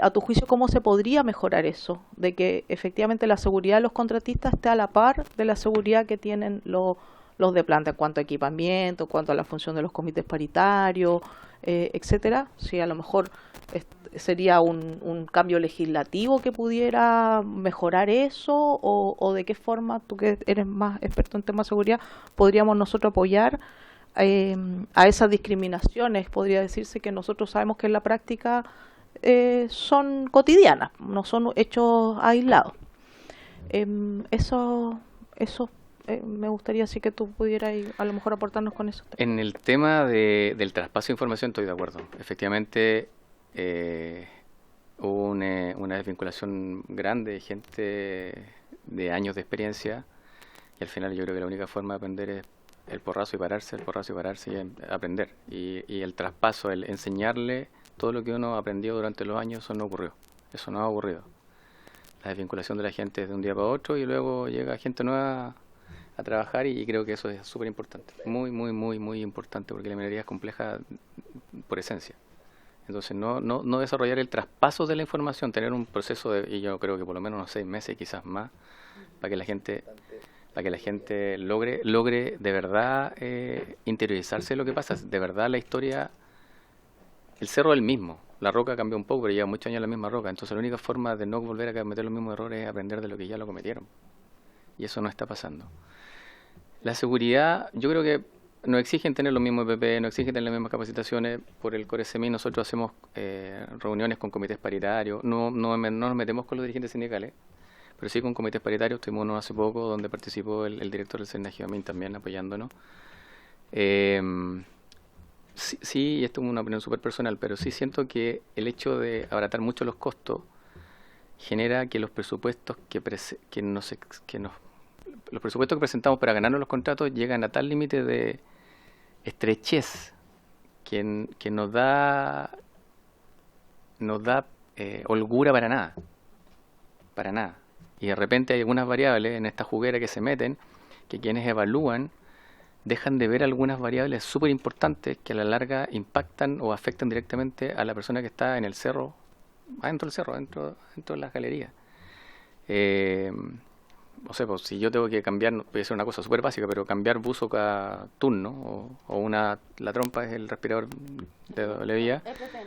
a tu juicio, ¿cómo se podría mejorar eso? De que efectivamente la seguridad de los contratistas esté a la par de la seguridad que tienen los de planta en cuanto a equipamiento, en cuanto a la función de los comités paritarios, etcétera. Si a lo mejor sería un cambio legislativo que pudiera mejorar eso, o de qué forma, tú que eres más experto en temas de seguridad, podríamos nosotros apoyar a esas discriminaciones. Podría decirse que nosotros sabemos que en la práctica son cotidianas, no son hechos aislados. Eso me gustaría así que tú pudieras a lo mejor aportarnos con eso. En el tema del traspaso de información estoy de acuerdo. Efectivamente, hubo una desvinculación grande de gente de años de experiencia, y al final yo creo que la única forma de aprender es el porrazo y pararse y aprender. Y el traspaso, el enseñarle todo lo que uno aprendió durante los años, eso no ocurrió. Eso no ha ocurrido. La desvinculación de la gente es de un día para otro y luego llega gente nueva a trabajar, y creo que eso es súper importante. Muy, muy, muy, muy importante, porque la minería es compleja por esencia. Entonces, no desarrollar el traspaso de la información, tener un proceso y yo creo que por lo menos unos 6 meses y quizás más, para que la gente logre de verdad interiorizarse de lo que pasa. De verdad la historia, el cerro es el mismo, la roca cambió un poco, pero lleva muchos años la misma roca. Entonces la única forma de no volver a cometer los mismos errores es aprender de lo que ya lo cometieron. Y eso no está pasando. La seguridad, yo creo que nos exigen tener los mismos EPP, nos exigen tener las mismas capacitaciones. Por el CORESEMIN nosotros hacemos reuniones con comités paritarios, no nos metemos con los dirigentes sindicales, pero sí con comités paritarios. Tuvimos uno hace poco donde participó el director del CERNAGIVAMIN también apoyándonos. Sí, y esto es una opinión súper personal, pero sí siento que el hecho de abaratar mucho los costos genera que los presupuestos los presupuestos que presentamos para ganarnos los contratos llegan a tal límite de estrechez que nos da holgura para nada. Y de repente hay algunas variables en esta juguera que se meten, que quienes evalúan dejan de ver algunas variables súper importantes que a la larga impactan o afectan directamente a la persona que está en el cerro, adentro del cerro, dentro de las galerías. O sea, pues, si yo tengo que cambiar, puede ser una cosa súper básica, pero cambiar buzo cada turno, la trompa es el respirador de doble vía,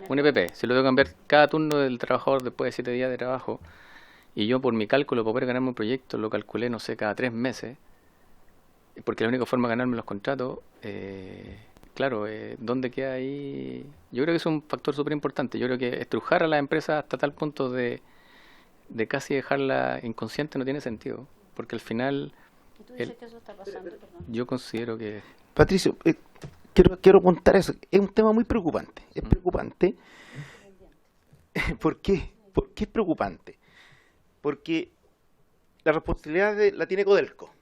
un EPP. Si lo tengo que cambiar cada turno del trabajador después de 7 días de trabajo, y yo por mi cálculo, para poder ganarme un proyecto, lo calculé, no sé, cada 3 meses, porque la única forma de ganarme los contratos, claro, ¿dónde queda ahí? Yo creo que es un factor súper importante. Yo creo que estrujar a la empresa hasta tal punto de casi dejarla inconsciente no tiene sentido, porque al final... ¿Y tú dices que eso está pasando? Perdón. Yo considero que... Patricio, quiero apuntar eso. Es un tema muy preocupante. Es preocupante. ¿Por qué? ¿Por qué es preocupante? Porque la responsabilidad la tiene Codelco.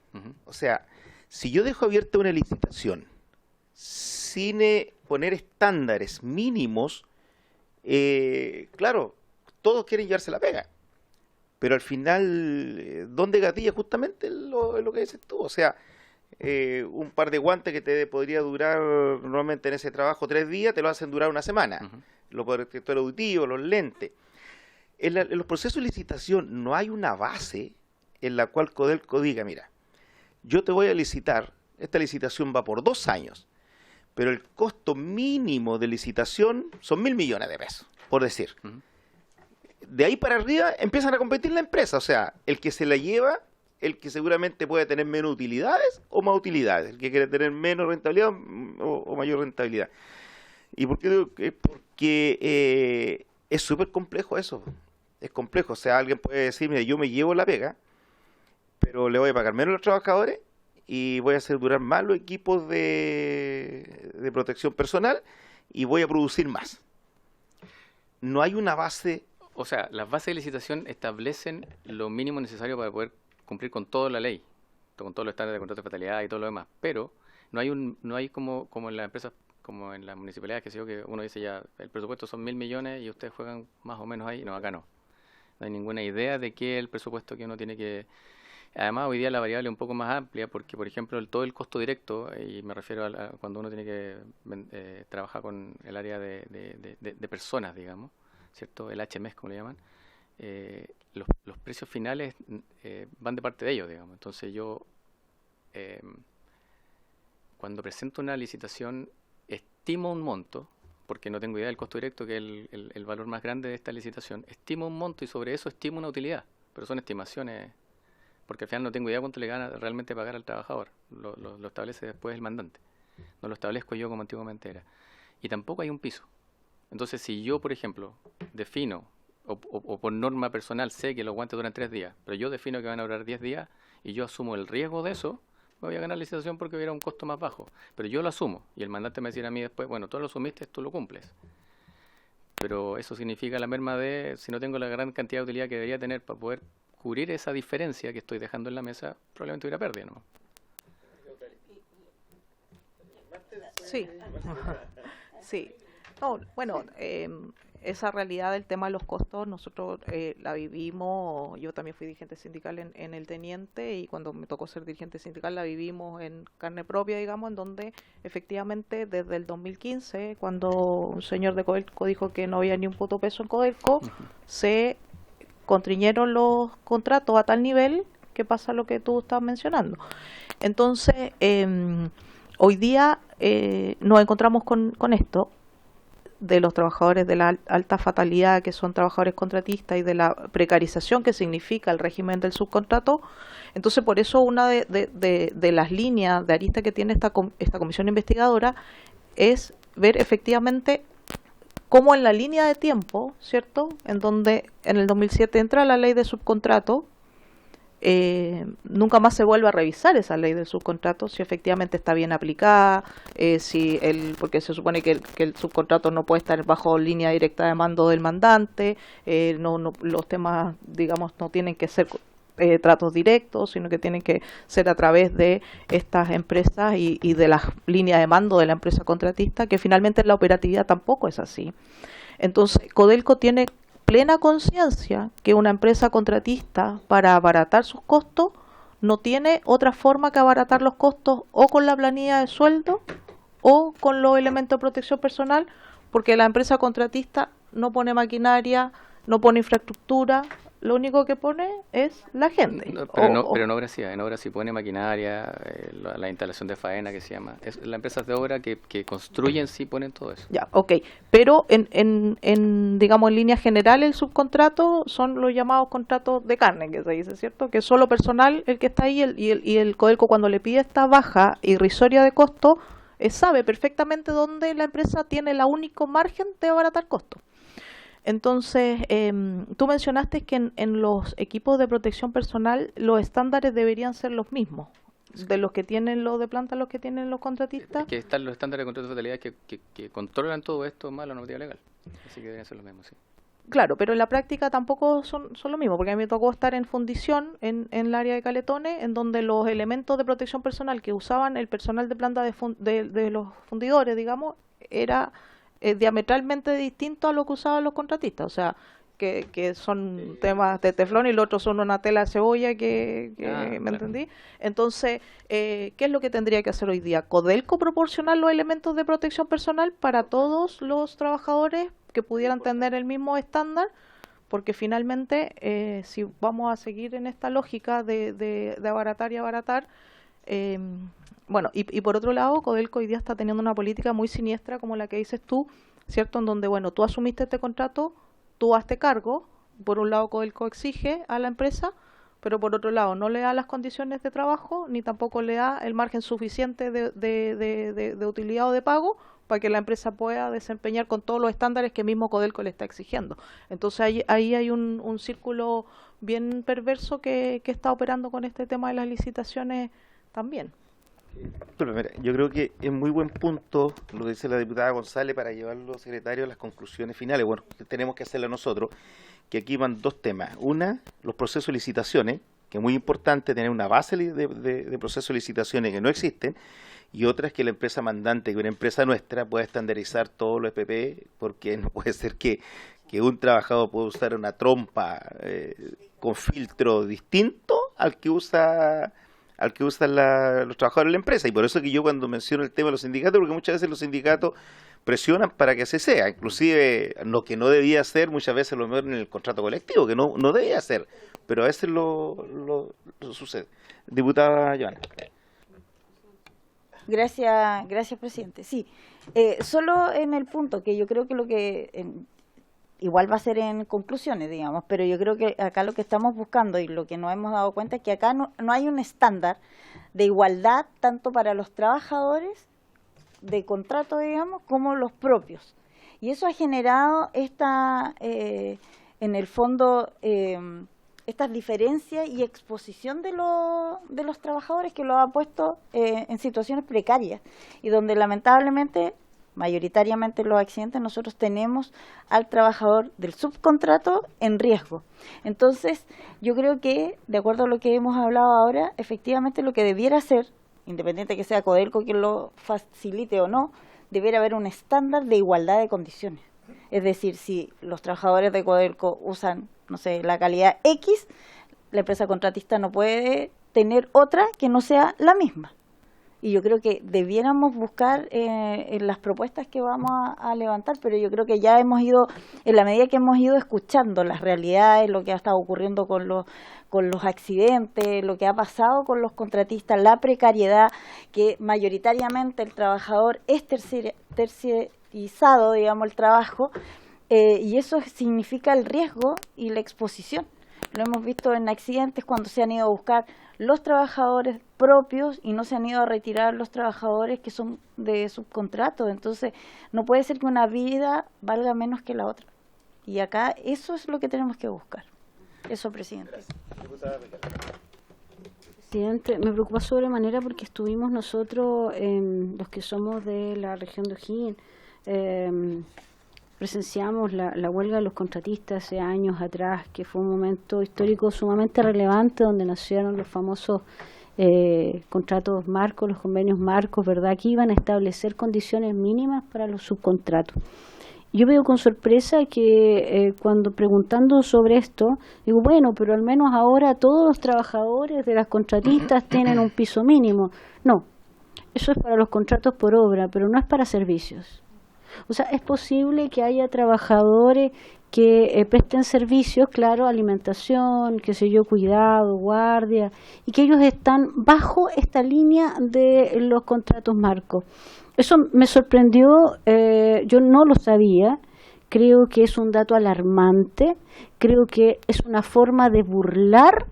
O sea, si yo dejo abierta una licitación sin poner estándares mínimos, claro, todos quieren llevarse la pega. Pero al final, ¿dónde gatilla justamente lo que dices tú? O sea, un par de guantes que te podría durar normalmente en ese trabajo 3 días, te lo hacen durar una semana. Los protectores auditivos, los lentes. En los procesos de licitación no hay una base en la cual Codelco diga, mira, yo te voy a licitar, esta licitación va por 2 años, pero el costo mínimo de licitación son 1.000 millones de pesos, por decir. De ahí para arriba empiezan a competir la empresa, o sea, el que se la lleva, el que seguramente puede tener menos utilidades o más utilidades, el que quiere tener menos rentabilidad o mayor rentabilidad. ¿Y por qué digo que? Porque es súper complejo eso. Es complejo. O sea, alguien puede decir, mira, yo me llevo la pega, pero le voy a pagar menos a los trabajadores y voy a hacer durar más los equipos de protección personal y voy a producir más. No hay una base. O sea, las bases de licitación establecen lo mínimo necesario para poder cumplir con toda la ley, con todos los estándares de contrato de fatalidad y todo lo demás, pero no hay como en las empresas, como en las municipalidades, que uno dice ya, el presupuesto son 1.000 millones y ustedes juegan más o menos ahí. No, acá no. No hay ninguna idea de qué es el presupuesto que uno tiene que... Además, hoy día la variable es un poco más amplia porque, por ejemplo, todo el costo directo, y me refiero a cuando uno tiene que trabajar con el área de personas, digamos, ¿cierto? El HMS, como le llaman, los precios finales van de parte de ellos, digamos. Entonces yo, cuando presento una licitación, estimo un monto, porque no tengo idea del costo directo, que es el valor más grande de esta licitación, estimo un monto y sobre eso estimo una utilidad, pero son estimaciones, porque al final no tengo idea cuánto le gana realmente pagar al trabajador, lo establece después el mandante, no lo establezco yo como antiguamente era, y tampoco hay un piso. Entonces, si yo, por ejemplo, defino, o por norma personal sé que los guantes duran 3 días, pero yo defino que van a durar 10 días, y yo asumo el riesgo de eso, me voy a ganar la licitación porque hubiera un costo más bajo. Pero yo lo asumo, y el mandante me dirá a mí después, bueno, tú lo asumiste, tú lo cumples. Pero eso significa la merma de, si no tengo la gran cantidad de utilidad que debería tener para poder cubrir esa diferencia que estoy dejando en la mesa, probablemente hubiera pérdida, ¿no? Sí. Sí. No, bueno, esa realidad del tema de los costos, nosotros la vivimos, yo también fui dirigente sindical en el Teniente, y cuando me tocó ser dirigente sindical la vivimos en carne propia, digamos, en donde efectivamente desde el 2015, cuando un señor de Codelco dijo que no había ni un puto peso en Codelco, se constriñeron los contratos a tal nivel que pasa lo que tú estás mencionando. Entonces, hoy día nos encontramos con esto de los trabajadores de la alta fatalidad, que son trabajadores contratistas, y de la precarización que significa el régimen del subcontrato. Entonces, por eso una de las líneas de arista que tiene esta comisión investigadora es ver efectivamente cómo en la línea de tiempo, ¿cierto?, en donde en el 2007 entra la ley de subcontrato, nunca más se vuelve a revisar esa ley del subcontrato, si efectivamente está bien aplicada, porque se supone que el subcontrato no puede estar bajo línea directa de mando del mandante, los temas, digamos, no tienen que ser tratos directos, sino que tienen que ser a través de estas empresas y de las líneas de mando de la empresa contratista, que finalmente la operatividad tampoco es así. Entonces, Codelco tiene plena conciencia que una empresa contratista, para abaratar sus costos, no tiene otra forma que abaratar los costos o con la planilla de sueldo o con los elementos de protección personal, porque la empresa contratista no pone maquinaria, no pone infraestructura, lo único que pone es la gente. Pero en obra sí, pone maquinaria, la instalación de faena que se llama. Las empresas de obra que construyen sí ponen todo eso. Ya, ok. Pero digamos, en línea general, el subcontrato son los llamados contratos de carne, que se dice, ¿cierto? Que es solo personal el que está ahí, y el Codelco, cuando le pide esta baja irrisoria de costo, sabe perfectamente dónde la empresa tiene el único margen de abaratar costos. Entonces, tú mencionaste que en los equipos de protección personal los estándares deberían ser los mismos, de los que tienen los de planta, los que tienen los contratistas. Que están los estándares de contrato de fatalidad que controlan todo esto más la normativa legal, así que deberían ser los mismos, sí. Claro, pero en la práctica tampoco son lo mismo, porque a mí me tocó estar en fundición en el área de Caletones, en donde los elementos de protección personal que usaban el personal de planta de los fundidores, digamos, era diametralmente distinto a lo que usaban los contratistas. O sea, que son temas de teflón y los otros son una tela de cebolla ¿me entendí? Entonces, ¿qué es lo que tendría que hacer hoy día? Codelco proporcionar los elementos de protección personal para todos los trabajadores que pudieran tener el mismo estándar, porque finalmente, si vamos a seguir en esta lógica de abaratar y abaratar, bueno, y por otro lado, Codelco hoy día está teniendo una política muy siniestra como la que dices tú, ¿cierto? En donde, bueno, tú asumiste este contrato, tú hazte cargo. Por un lado, Codelco exige a la empresa, pero por otro lado no le da las condiciones de trabajo ni tampoco le da el margen suficiente de utilidad o de pago para que la empresa pueda desempeñar con todos los estándares que mismo Codelco le está exigiendo. Entonces ahí hay un círculo bien perverso que está operando con este tema de las licitaciones también. Pero mira, yo creo que es muy buen punto lo que dice la diputada González para llevarlo, secretario, a las conclusiones finales. Bueno, que tenemos que hacerlo nosotros, que aquí van dos temas. Una, los procesos de licitaciones, que es muy importante tener una base de procesos de licitaciones que no existen, y otra es que la empresa mandante, que una empresa nuestra, pueda estandarizar todos los EPP, porque no puede ser que un trabajador pueda usar una trompa con filtro distinto al que usan los trabajadores de la empresa. Y por eso que yo cuando menciono el tema de los sindicatos, porque muchas veces los sindicatos presionan para que así sea, inclusive lo que no debía ser muchas veces lo mejor en el contrato colectivo, que no debía ser, pero a veces lo sucede. Diputada Joana. Gracias, presidente. Sí, solo en el punto que yo creo que lo que igual va a ser en conclusiones, digamos, pero yo creo que acá lo que estamos buscando y lo que nos hemos dado cuenta es que acá no hay un estándar de igualdad tanto para los trabajadores de contrato, digamos, como los propios. Y eso ha generado en el fondo, estas diferencias y exposición de los trabajadores que lo ha puesto en situaciones precarias y donde lamentablemente, mayoritariamente en los accidentes, nosotros tenemos al trabajador del subcontrato en riesgo. Entonces, yo creo que, de acuerdo a lo que hemos hablado ahora, efectivamente lo que debiera ser, independiente que sea Codelco quien lo facilite o no, debiera haber un estándar de igualdad de condiciones. Es decir, si los trabajadores de Codelco usan, no sé, la calidad X, la empresa contratista no puede tener otra que no sea la misma. Y yo creo que debiéramos buscar en las propuestas que vamos a levantar, pero yo creo que ya hemos ido, en la medida que hemos ido escuchando las realidades, lo que ha estado ocurriendo con los accidentes, lo que ha pasado con los contratistas, la precariedad, que mayoritariamente el trabajador es terciarizado, digamos, el trabajo, y eso significa el riesgo y la exposición. Lo hemos visto en accidentes cuando se han ido a buscar los trabajadores propios y no se han ido a retirar los trabajadores que son de subcontrato. Entonces, no puede ser que una vida valga menos que la otra. Y acá eso es lo que tenemos que buscar. Eso, presidente. Presidente, me preocupa sobremanera porque estuvimos nosotros, los que somos de la región de O'Higgins, presenciamos la huelga de los contratistas hace años atrás, que fue un momento histórico sumamente relevante donde nacieron los famosos contratos marcos, los convenios marcos, ¿verdad? Que iban a establecer condiciones mínimas para los subcontratos. Yo veo con sorpresa que cuando preguntando sobre esto, digo, bueno, pero al menos ahora todos los trabajadores de las contratistas tienen un piso mínimo. No, eso es para los contratos por obra, pero no es para servicios. O sea, es posible que haya trabajadores que presten servicios, claro, alimentación, qué sé yo, cuidado, guardia, y que ellos están bajo esta línea de los contratos marcos. Eso me sorprendió, yo no lo sabía, creo que es un dato alarmante, creo que es una forma de burlar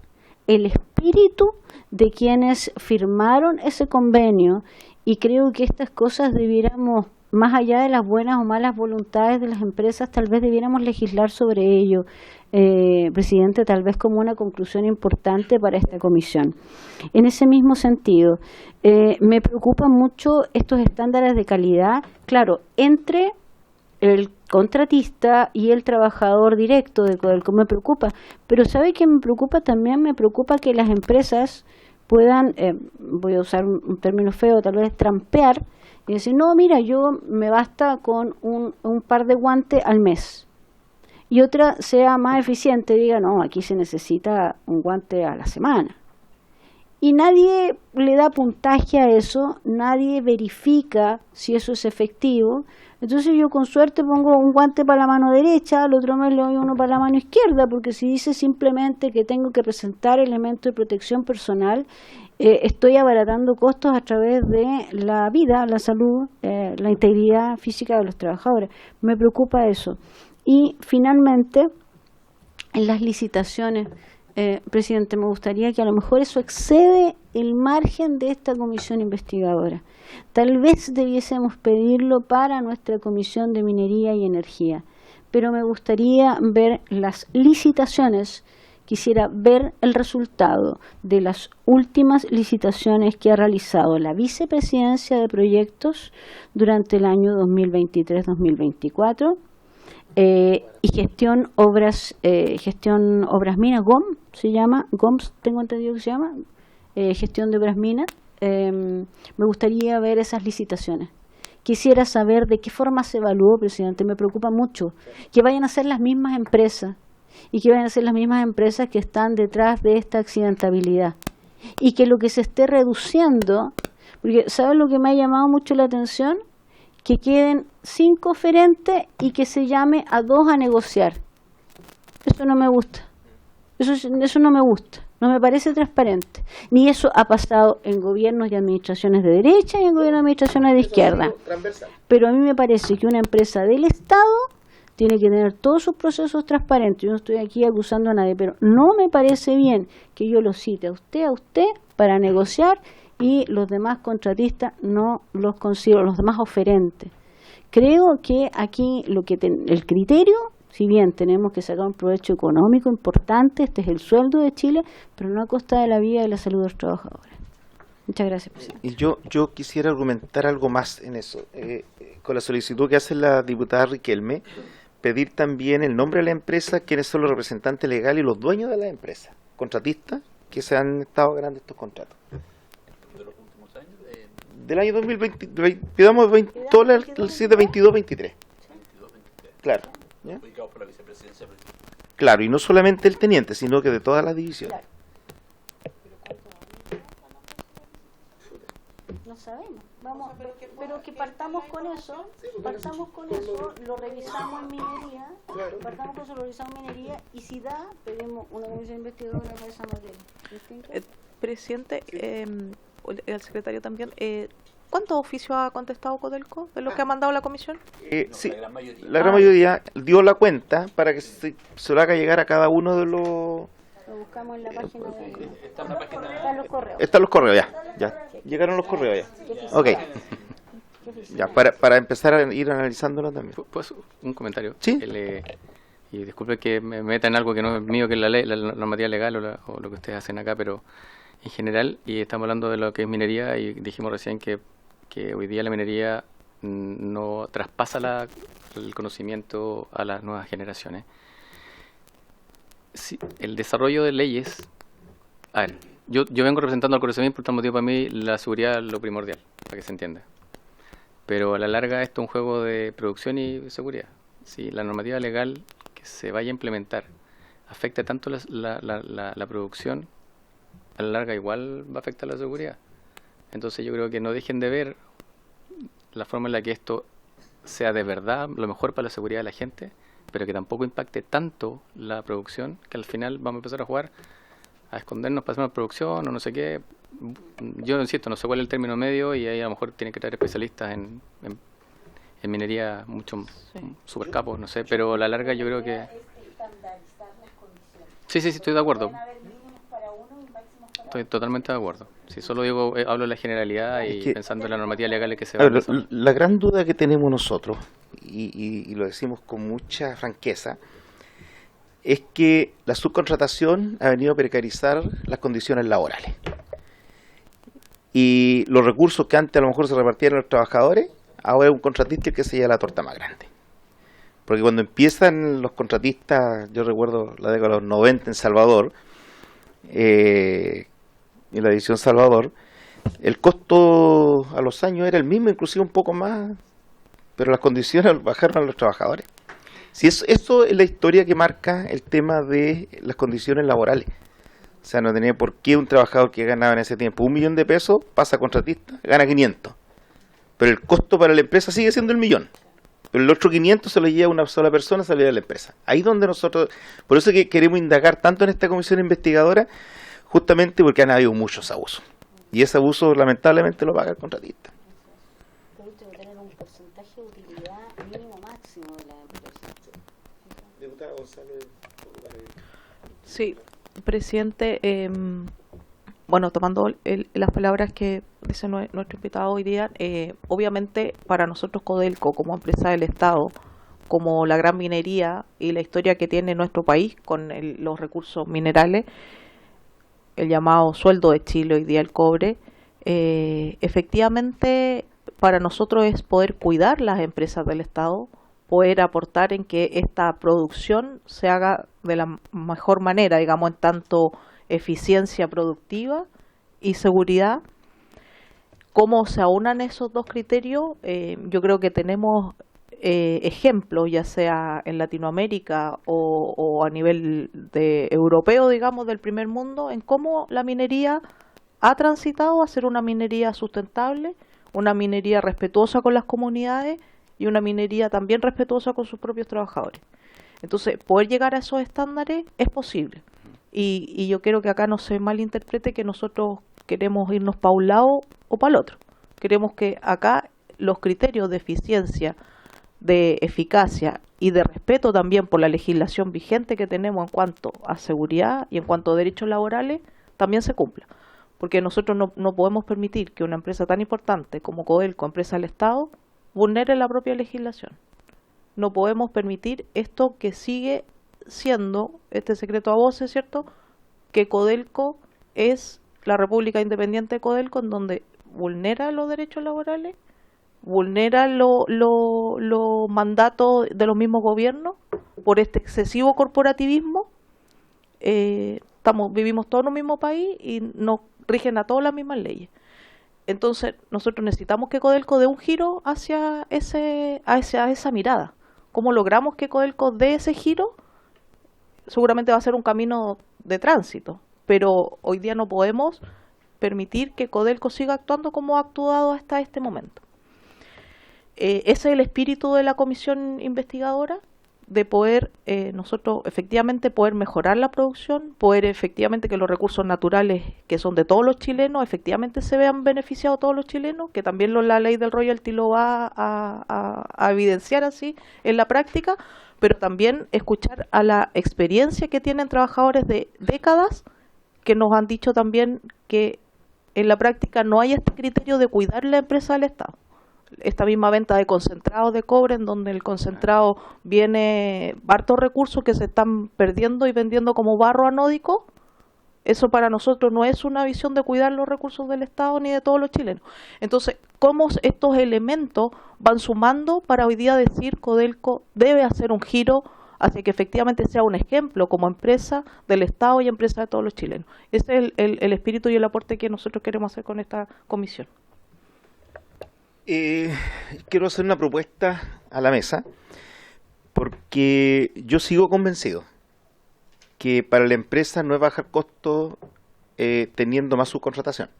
el espíritu de quienes firmaron ese convenio, y creo que estas cosas debiéramos, más allá de las buenas o malas voluntades de las empresas, tal vez debiéramos legislar sobre ello, presidente, tal vez como una conclusión importante para esta comisión. En ese mismo sentido, me preocupan mucho estos estándares de calidad, claro, entre el contratista y el trabajador directo de Codelco, me preocupa, pero ¿sabe qué me preocupa? También me preocupa que las empresas puedan, voy a usar un término feo, tal vez trampear, y decir, no, mira, yo me basta con un par de guantes al mes. Y otra sea más eficiente, diga, no, aquí se necesita un guante a la semana. Y nadie le da puntaje a eso, nadie verifica si eso es efectivo. Entonces yo con suerte pongo un guante para la mano derecha, al otro mes le doy uno para la mano izquierda, porque si dice simplemente que tengo que presentar elementos de protección personal, estoy abaratando costos a través de la vida, la salud, la integridad física de los trabajadores. Me preocupa eso. Y finalmente, en las licitaciones, presidente, me gustaría que a lo mejor eso excede el margen de esta comisión investigadora. Tal vez debiésemos pedirlo para nuestra comisión de minería y energía, pero me gustaría ver las licitaciones. Quisiera ver el resultado de las últimas licitaciones que ha realizado la Vicepresidencia de Proyectos durante el año 2023-2024 y gestión obras minas, GOM se llama, GOMS tengo entendido que se llama, gestión de obras minas. Me gustaría ver esas licitaciones. Quisiera saber de qué forma se evaluó, presidente. Me preocupa mucho que vayan a ser las mismas empresas y que vayan a ser las mismas empresas que están detrás de esta accidentabilidad y que lo que se esté reduciendo, porque ¿sabes lo que me ha llamado mucho la atención? Que queden 5 oferentes y que se llame a 2 a negociar. Eso no me gusta. Eso no me gusta. No me parece transparente. Ni eso ha pasado en gobiernos y administraciones de derecha y en gobiernos y administraciones de izquierda. Pero a mí me parece que una empresa del Estado tiene que tener todos sus procesos transparentes. Yo no estoy aquí acusando a nadie, pero no me parece bien que yo lo cite a usted, para negociar y los demás contratistas no los considero, los demás oferentes. Creo que aquí el criterio, si bien tenemos que sacar un provecho económico importante, este es el sueldo de Chile, pero no a costa de la vida y la salud de los trabajadores. Muchas gracias, presidente. Y yo quisiera argumentar algo más en eso. Con la solicitud que hace la diputada Riquelme, pedir también el nombre de la empresa, quiénes son los representantes legales y los dueños de la empresa, contratistas que se han estado ganando estos contratos. ¿De los últimos años? Del año 2020, pidamos todo el 22-23. Claro. ¿Ya? Ubicados por la vicepresidencia. Claro, y no solamente el teniente, sino que de todas las divisiones. No sabemos. Vamos, pero que partamos con eso, lo revisamos en minería, y si da, pedimos una comisión investigadora para esa materia. Presidente, el secretario también, ¿cuántos oficios ha contestado Codelco de lo que ha mandado la comisión? Sí, la gran mayoría dio la cuenta para que se lo haga llegar a cada uno de los... Lo buscamos en la página de... Está en la página. Están los correos. Están los correos ya. Llegaron los correos ya. Ok. Ya, para empezar a ir analizándolo también. Pues un comentario. Sí. Y disculpe que me meta en algo que no es mío, que es la ley, la normativa legal o lo que ustedes hacen acá, pero en general, y estamos hablando de lo que es minería, y dijimos recién que hoy día la minería no traspasa el conocimiento a las nuevas generaciones. Sí, el desarrollo de leyes... A ver, yo vengo representando al Coresemin, por tal motivo para mí la seguridad es lo primordial, para que se entienda. Pero a la larga esto es un juego de producción y seguridad. Si la normativa legal que se vaya a implementar afecta tanto la producción, a la larga igual va a afectar la seguridad. Entonces yo creo que no dejen de ver la forma en la que esto sea de verdad lo mejor para la seguridad de la gente, pero que tampoco impacte tanto la producción, que al final vamos a empezar a jugar a escondernos para hacer una producción o no sé qué. Yo insisto, no sé cuál es el término medio y ahí a lo mejor tienen que traer especialistas en minería mucho super capos, no sé, pero a la larga yo creo que... Sí, estoy de acuerdo. Estoy totalmente de acuerdo. Si solo hablo de la generalidad y pensando en la normativa legal que se va a hacer. La gran duda que tenemos nosotros, y lo decimos con mucha franqueza, es que la subcontratación ha venido a precarizar las condiciones laborales. Y los recursos que antes a lo mejor se repartían a los trabajadores, ahora es un contratista el que se lleva la torta más grande. Porque cuando empiezan los contratistas, yo recuerdo la década de los 90 en Salvador, en la división Salvador, el costo a los años era el mismo, inclusive un poco más, pero las condiciones bajaron a los trabajadores. Si eso es la historia que marca el tema de las condiciones laborales. O sea, no tenía por qué un trabajador que ganaba en ese tiempo 1 millón de pesos, pasa a contratista, gana 500. Pero el costo para la empresa sigue siendo el 1.000.000. Pero el otro 500 se lo lleva una sola persona, se lo lleva a la empresa. Ahí donde nosotros, por eso que queremos indagar tanto en esta comisión investigadora, justamente porque han habido muchos abusos. Y ese abuso lamentablemente lo paga el contratista. Debe tener un porcentaje de utilidad mínimo máximo de la empresa. Diputada González. Sí, presidente, bueno, tomando las palabras que dice nuestro invitado hoy día, obviamente para nosotros Codelco, como empresa del Estado, como la gran minería y la historia que tiene nuestro país con los recursos minerales, el llamado sueldo de Chile, hoy día el cobre, efectivamente para nosotros es poder cuidar las empresas del Estado, poder aportar en que esta producción se haga de la mejor manera, digamos, en tanto eficiencia productiva y seguridad. ¿Cómo se aunan esos dos criterios? Yo creo que tenemos ejemplos, ya sea en Latinoamérica o a nivel europeo, digamos, del primer mundo, en cómo la minería ha transitado a ser una minería sustentable, una minería respetuosa con las comunidades y una minería también respetuosa con sus propios trabajadores. Entonces, poder llegar a esos estándares es posible. Y yo quiero que acá no se malinterprete que nosotros queremos irnos para un lado o para el otro. Queremos que acá los criterios de eficiencia, de eficacia y de respeto también por la legislación vigente que tenemos en cuanto a seguridad y en cuanto a derechos laborales también se cumpla. Porque nosotros no podemos permitir que una empresa tan importante como Codelco, empresa del Estado, vulnere la propia legislación. No podemos permitir esto que sigue siendo este secreto a voces, ¿cierto? Que Codelco es la República Independiente de Codelco, en donde vulnera los derechos laborales, vulnera los mandatos de los mismos gobiernos por este excesivo corporativismo. Vivimos todos en un mismo país y nos rigen a todas las mismas leyes. Entonces nosotros necesitamos que Codelco dé un giro hacia esa mirada. ¿Cómo logramos que Codelco dé ese giro? Seguramente va a ser un camino de tránsito, pero hoy día no podemos permitir que Codelco siga actuando como ha actuado hasta este momento. Ese es el espíritu de la comisión investigadora, de poder nosotros efectivamente poder mejorar la producción, poder efectivamente que los recursos naturales que son de todos los chilenos efectivamente se vean beneficiados todos los chilenos, que también la ley del royalty lo va a evidenciar así en la práctica, pero también escuchar a la experiencia que tienen trabajadores de décadas que nos han dicho también que en la práctica no hay este criterio de cuidar la empresa del Estado. Esta misma venta de concentrados de cobre, en donde el concentrado viene hartos recursos que se están perdiendo y vendiendo como barro anódico, eso para nosotros no es una visión de cuidar los recursos del Estado ni de todos los chilenos. Entonces, ¿cómo estos elementos van sumando para hoy día decir Codelco debe hacer un giro hacia que efectivamente sea un ejemplo como empresa del Estado y empresa de todos los chilenos? Ese es el espíritu y el aporte que nosotros queremos hacer con esta comisión. Quiero hacer una propuesta a la mesa, porque yo sigo convencido que para la empresa no es bajar costos teniendo más subcontratación.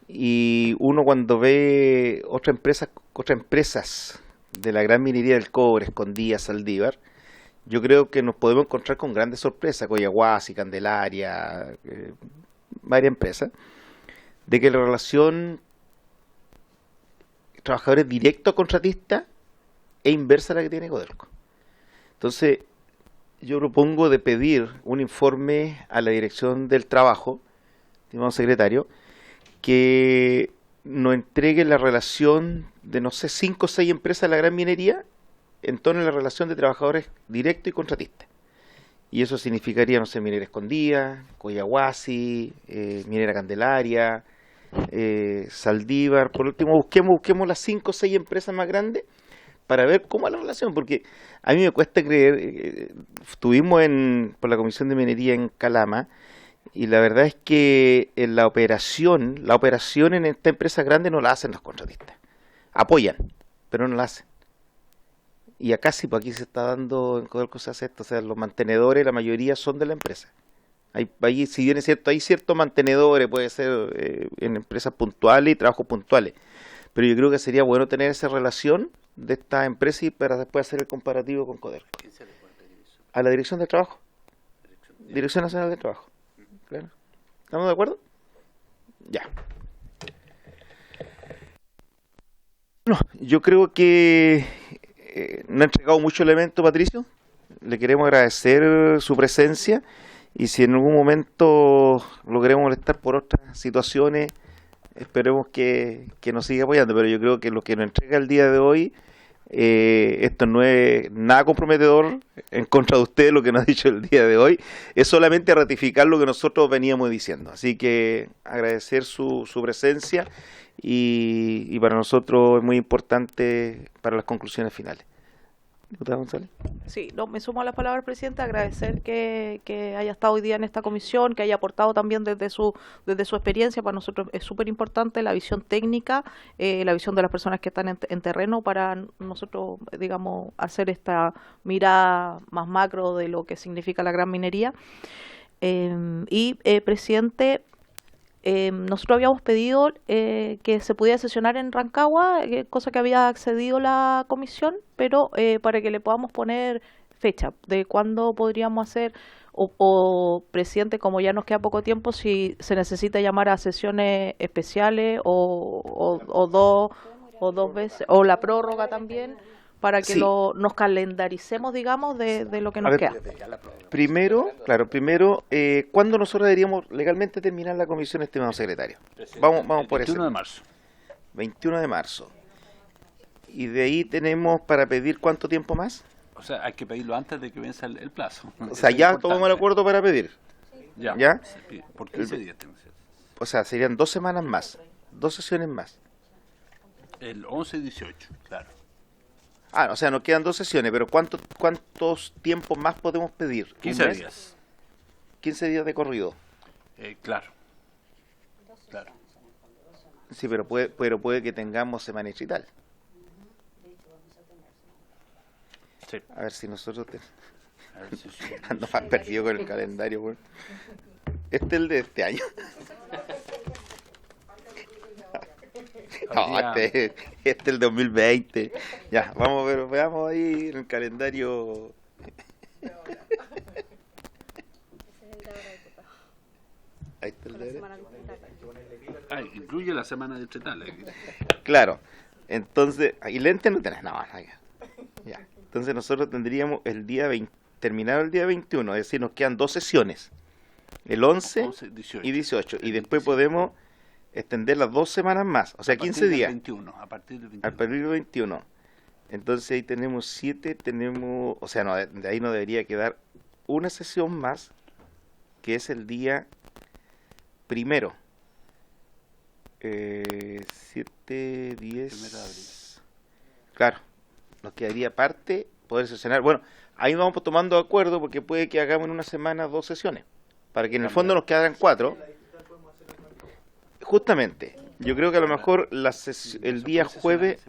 Y uno cuando ve otras empresas de la gran minería del cobre, Escondida, Saldívar, yo creo que nos podemos encontrar con grandes sorpresas, Coyahuasi, Candelaria, varias empresas, de que la relación trabajadores directos a contratistas es inversa a la que tiene Codelco. Entonces, yo propongo de pedir un informe a la Dirección del Trabajo, estimado secretario, que nos entregue la relación de, no sé, 5 o 6 empresas de la gran minería en torno a la relación de trabajadores directos y contratistas. Y eso significaría, no sé, Minera Escondida, Coyahuasi, Minera Candelaria, Saldívar. Por último, busquemos las 5 o 6 empresas más grandes para ver cómo es la relación, porque a mí me cuesta creer. Estuvimos por la Comisión de Minería en Calama, y la verdad es que en la operación en esta empresa grande no la hacen los contratistas. Apoyan, pero no la hacen. Y acá sí, pues aquí se está dando, en Codelco se hace esto, o sea, los mantenedores, la mayoría son de la empresa. Hay, si bien es cierto, hay ciertos mantenedores, puede ser en empresas puntuales y trabajos puntuales, pero yo creo que sería bueno tener esa relación de esta empresa y para después hacer el comparativo con Codelco. ¿Quién se le pone la dirección? A la Dirección del Trabajo. Dirección Nacional del Trabajo. Claro. ¿Estamos de acuerdo? Ya. Bueno, yo creo que no ha entregado mucho elemento, Patricio. Le queremos agradecer su presencia y si en algún momento logremos molestar por otras situaciones, esperemos que nos siga apoyando, pero yo creo que lo que nos entrega el día de hoy, esto no es nada comprometedor en contra de usted, lo que nos ha dicho el día de hoy, es solamente ratificar lo que nosotros veníamos diciendo. Así que agradecer su presencia y para nosotros es muy importante para las conclusiones finales. Diputada González. Sí, no, me sumo a la palabra, presidente, agradecer que haya estado hoy día en esta comisión, que haya aportado también desde su experiencia. Para nosotros es súper importante la visión técnica, la visión de las personas que están en terreno para nosotros, digamos, hacer esta mirada más macro de lo que significa la gran minería. Presidente, nosotros habíamos pedido que se pudiera sesionar en Rancagua, cosa que había accedido la comisión, pero para que le podamos poner fecha de cuándo podríamos hacer, o presidente, como ya nos queda poco tiempo, si se necesita llamar a sesiones especiales o dos veces, o la prórroga también, para que Sí. nos calendaricemos, digamos, de lo que nos queda. Primero, ¿cuándo nosotros deberíamos legalmente terminar la comisión, estimado secretario? Vamos por eso. 21 de marzo. 21 de marzo. Y de ahí tenemos para pedir ¿cuánto tiempo más? O sea, hay que pedirlo antes de que venza el plazo. O sea, ya tomamos el acuerdo para pedir. Ya. ¿Ya? Se pide. Por 15 días tengo que hacer. O sea, serían 2 semanas más, 2 sesiones más. El 11 y 18, claro. O sea, nos quedan 2 sesiones, pero ¿cuántos tiempos más podemos pedir? ¿Un 15 mes? días. 15 días de corrido. Claro. Claro. Sí, pero puede que tengamos semana digital. Sí. A ver si nosotros A ver si- ando más perdido con el calendario, weón. Este es el de este año. No, Habría- este es el 2020. Ya, veamos ahí en el calendario. Ahí está el de... incluye la semana de Chetal. Claro. Entonces, ¿y lentes no tenés? No, ya. Entonces nosotros tendríamos el día 20, terminado el día 21, es decir, nos quedan 2 sesiones. El 11 11, 18. y 18. Y después podemos extender las 2 semanas más, o sea, 15 días. 21, a partir del 21. Al partir del 21. Entonces ahí tenemos 7, o sea, no, de ahí nos debería quedar una sesión más, que es el día primero. 7, 10. 1 de abril. Claro, nos quedaría parte poder sesionar. Bueno, ahí nos vamos tomando acuerdo porque puede que hagamos en una semana 2 sesiones, para que en el fondo nos quedaran 4. Justamente, yo creo que a lo mejor el día jueves...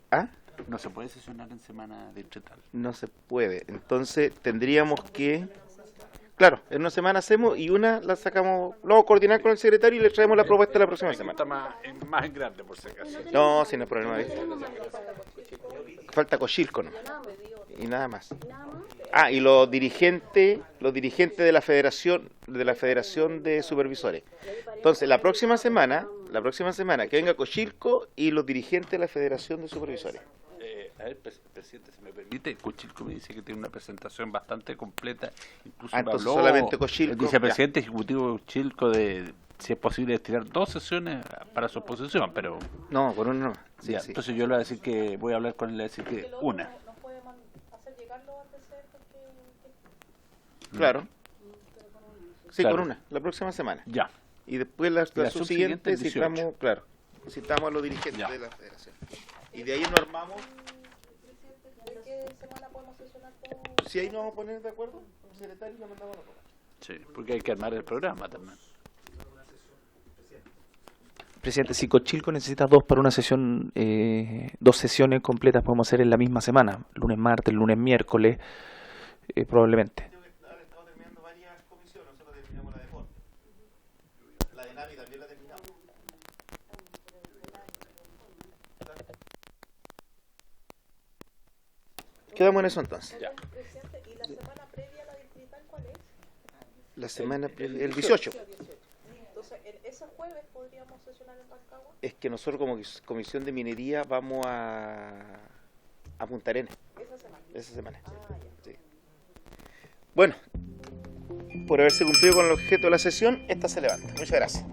¿Ah? No se puede sesionar en semana de Chetal. No se puede. Entonces tendríamos que... Claro, en una semana hacemos y una la sacamos... Lo vamos a coordinar con el secretario y le traemos la propuesta la próxima semana. Está más en grande, por si acaso. No, sin problema. Falta Cochilco, ¿no? Y nada más. Y los dirigentes de la Federación de Supervisores. Entonces, la próxima semana que venga Cochilco y los dirigentes de la Federación de Supervisores. A ver, presidente, si me permite, Cochilco me dice que tiene una presentación bastante completa. Incluso Entonces habló solamente Cochilco. el vicepresidente ejecutivo Cochilco de si es posible estirar 2 sesiones para su exposición, pero... No, con uno no. Sí, ya, sí. entonces yo le voy a decir que voy a hablar con él y le voy a decir que una. Claro. Sí, Claro. con una, la próxima semana. Ya. Y después la subsiguiente, subsiguiente el 18. citamos, claro, citamos a los dirigentes Ya. de la federación. Y de ahí nos armamos. Si ahí nos vamos a poner de acuerdo, el secretario le mandamos la propuesta. Sí, porque hay que armar el programa también. Presidente, si Cochilco necesita 2 para una sesión, 2 sesiones completas podemos hacer en la misma semana, lunes, martes, lunes, miércoles, probablemente. Estamos terminando varias comisiones, nosotros terminamos la de deporte. La de Navi también la terminamos. Quedamos en eso entonces. Ya. ¿Y la semana previa a la distrital cuál es? La semana el 18. Entonces, ese jueves podríamos sesionar en Rancagua. Es que nosotros como comisión de minería vamos a Punta Arenas Esa semana. esa semana. Ah, ya. Sí. Bueno, por haberse cumplido con el objeto de la sesión, esta se levanta. Muchas gracias.